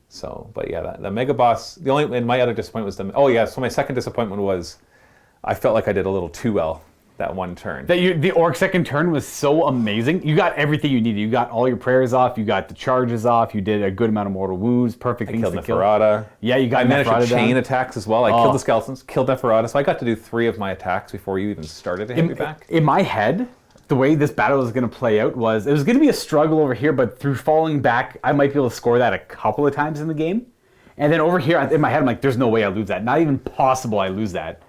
So, but yeah, the Mega Boss, and my other disappointment was so my second disappointment was I felt like I did a little too well that one turn. The Orc second turn was so amazing. You got everything you needed. You got all your prayers off. You got the charges off. You did a good amount of mortal wounds. Perfect things to kill. Neferata. Yeah, you got I managed Neferata to chain down. attacks as well. I killed the skeletons, killed Neferata, so I got to do 3 of my attacks before you even started to hit me back. In my head, the way this battle was going to play out was, it was going to be a struggle over here, but through falling back, I might be able to score that a couple of times in the game. And then over here, in my head, I'm like, there's no way I lose that. Not even possible I lose that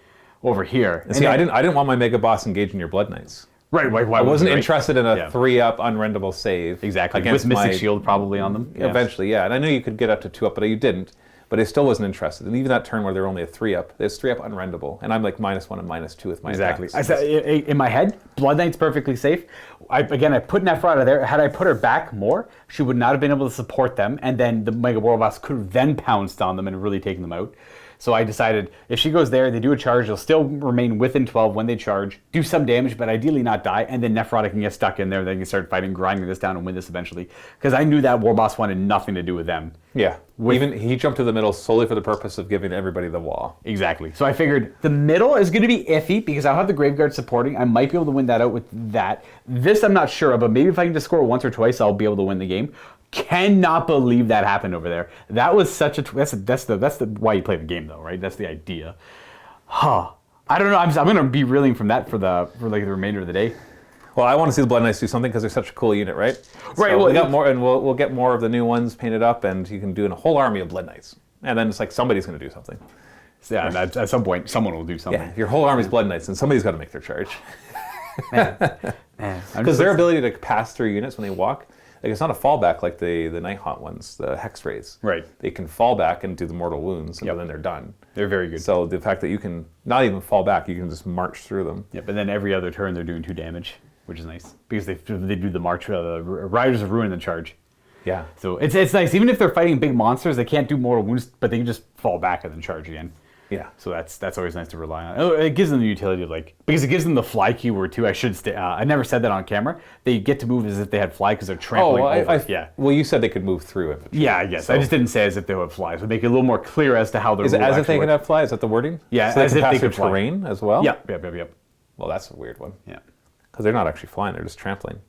over here. And see, I didn't want my Mega Boss engaging your Blood Knights. Right, I wasn't interested in a 3-up unrendable save. Exactly, with Mystic Shield probably on them. Eventually, yeah. And I knew you could get up to 2-up, but you didn't. But I still wasn't interested. And even that turn where they're only a 3-up, there's 3-up unrendable. And I'm like -1 and -2 with my attacks. I said, in my head, Blood Knight's perfectly safe. I put Neferata there. Had I put her back more, she would not have been able to support them. And then the Mega War Boss could have then pounced on them and really taken them out. So I decided, if she goes there, they do a charge, they'll still remain within 12 when they charge, do some damage, but ideally not die, and then Neferata can get stuck in there, they can start fighting, grinding this down, and win this eventually. Because I knew that War Boss wanted nothing to do with them. Yeah. Even he jumped to the middle solely for the purpose of giving everybody the wall. Exactly. So I figured the middle is going to be iffy, because I'll have the Graveguard supporting. I might be able to win that out with that. This I'm not sure of, but maybe if I can just score once or twice, I'll be able to win the game. Cannot believe that happened over there. That was such a that's the why you play the game though, right? That's the idea. I don't know. I'm going to be reeling from that for like the remainder of the day. Well, I want to see the Blood Knights do something because they're such a cool unit, right? Right. So we got more, and we'll get more of the new ones painted up, and you can do a whole army of Blood Knights, and then it's like somebody's going to do something. Yeah, and at some point, someone will do something. Yeah, your whole army's Blood Knights, and somebody's got to make their charge. Man. Because their ability to pass through units when they walk. Like it's not a fallback like the Nighthaunt ones, the Hex Rays. Right. They can fall back and do the mortal wounds, and then they're done. They're very good. So the fact that you can not even fall back, you can just march through them. Yeah, but then every other turn they're doing 2 damage, which is nice because they do the march, the Riders of Ruin and the charge. Yeah. So it's nice. Even if they're fighting big monsters, they can't do mortal wounds, but they can just fall back and then charge again. Yeah. So that's always nice to rely on. Oh, it gives them the utility of because it gives them the fly keyword too. I never said that on camera. They get to move as if they had fly because they're trampling over. Yeah. Well, you said they could move through infantry. Yeah, I guess. So. I just didn't say as if they would fly. So make it a little more clear as to how they're. Is it as if they could have fly? Is that the wording? Yeah, so as they if can they pass could through terrain as well. Yep. Well, that's a weird one. Yeah. Because they're not actually flying; they're just trampling.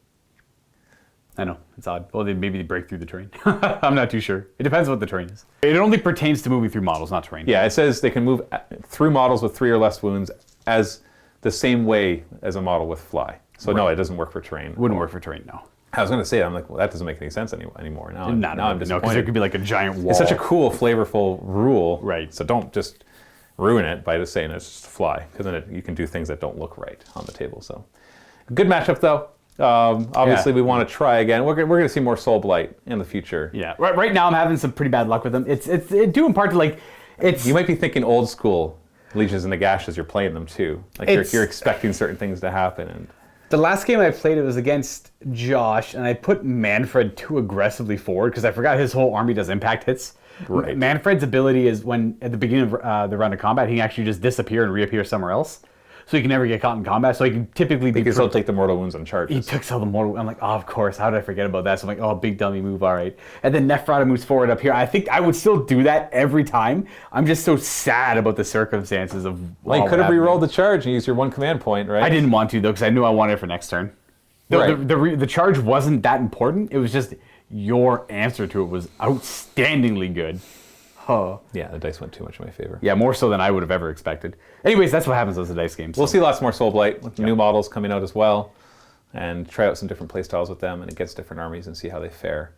I know, it's odd. Well, maybe they break through the terrain. I'm not too sure. It depends what the terrain is. It only pertains to moving through models, not terrain. Yeah, it says they can move through models with 3 or less wounds as the same way as a model with fly. So no, it doesn't work for terrain. Wouldn't work for terrain, no. I was going to say, I'm like, well, that doesn't make any sense anymore. Now I'm disappointed. No, because there could be like a giant wall. It's such a cool, flavorful rule. Right. So don't just ruin it by just saying it's just fly, because then you can do things that don't look right on the table. So good matchup, though. Obviously, we want to try again. We're going to see more Soulblight in the future. Yeah. Right now, I'm having some pretty bad luck with them. It's due in part to You might be thinking old school Legions and Nagash as you're playing them too. Like you're expecting certain things to happen. And the last game I played, it was against Josh, and I put Manfred too aggressively forward because I forgot his whole army does impact hits. Right. Manfred's ability is when at the beginning of the round of combat, he can actually just disappear and reappear somewhere else. So he can never get caught in combat. So he can typically be. He can still take the mortal wounds on charges. He took some of the mortal. I'm like, oh, of course. How did I forget about that? So I'm like, oh, big dummy move. All right. And then Neferata moves forward up here. I think I would still do that every time. I'm just so sad about the circumstances of. Well, you could have re-rolled the charge and used your 1 command point, right? I didn't want to though because I knew I wanted it for next turn. The charge wasn't that important. It was just your answer to it was outstandingly good. Huh. Yeah, the dice went too much in my favor. Yeah, more so than I would have ever expected. Anyways, that's what happens with the dice games. We'll see lots more Soulblight with new models coming out as well, and try out some different playstyles with them and against different armies and see how they fare.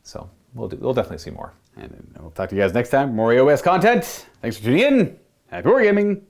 So we'll definitely see more. And we'll talk to you guys next time. More AOS content. Thanks for tuning in. Happy wargaming.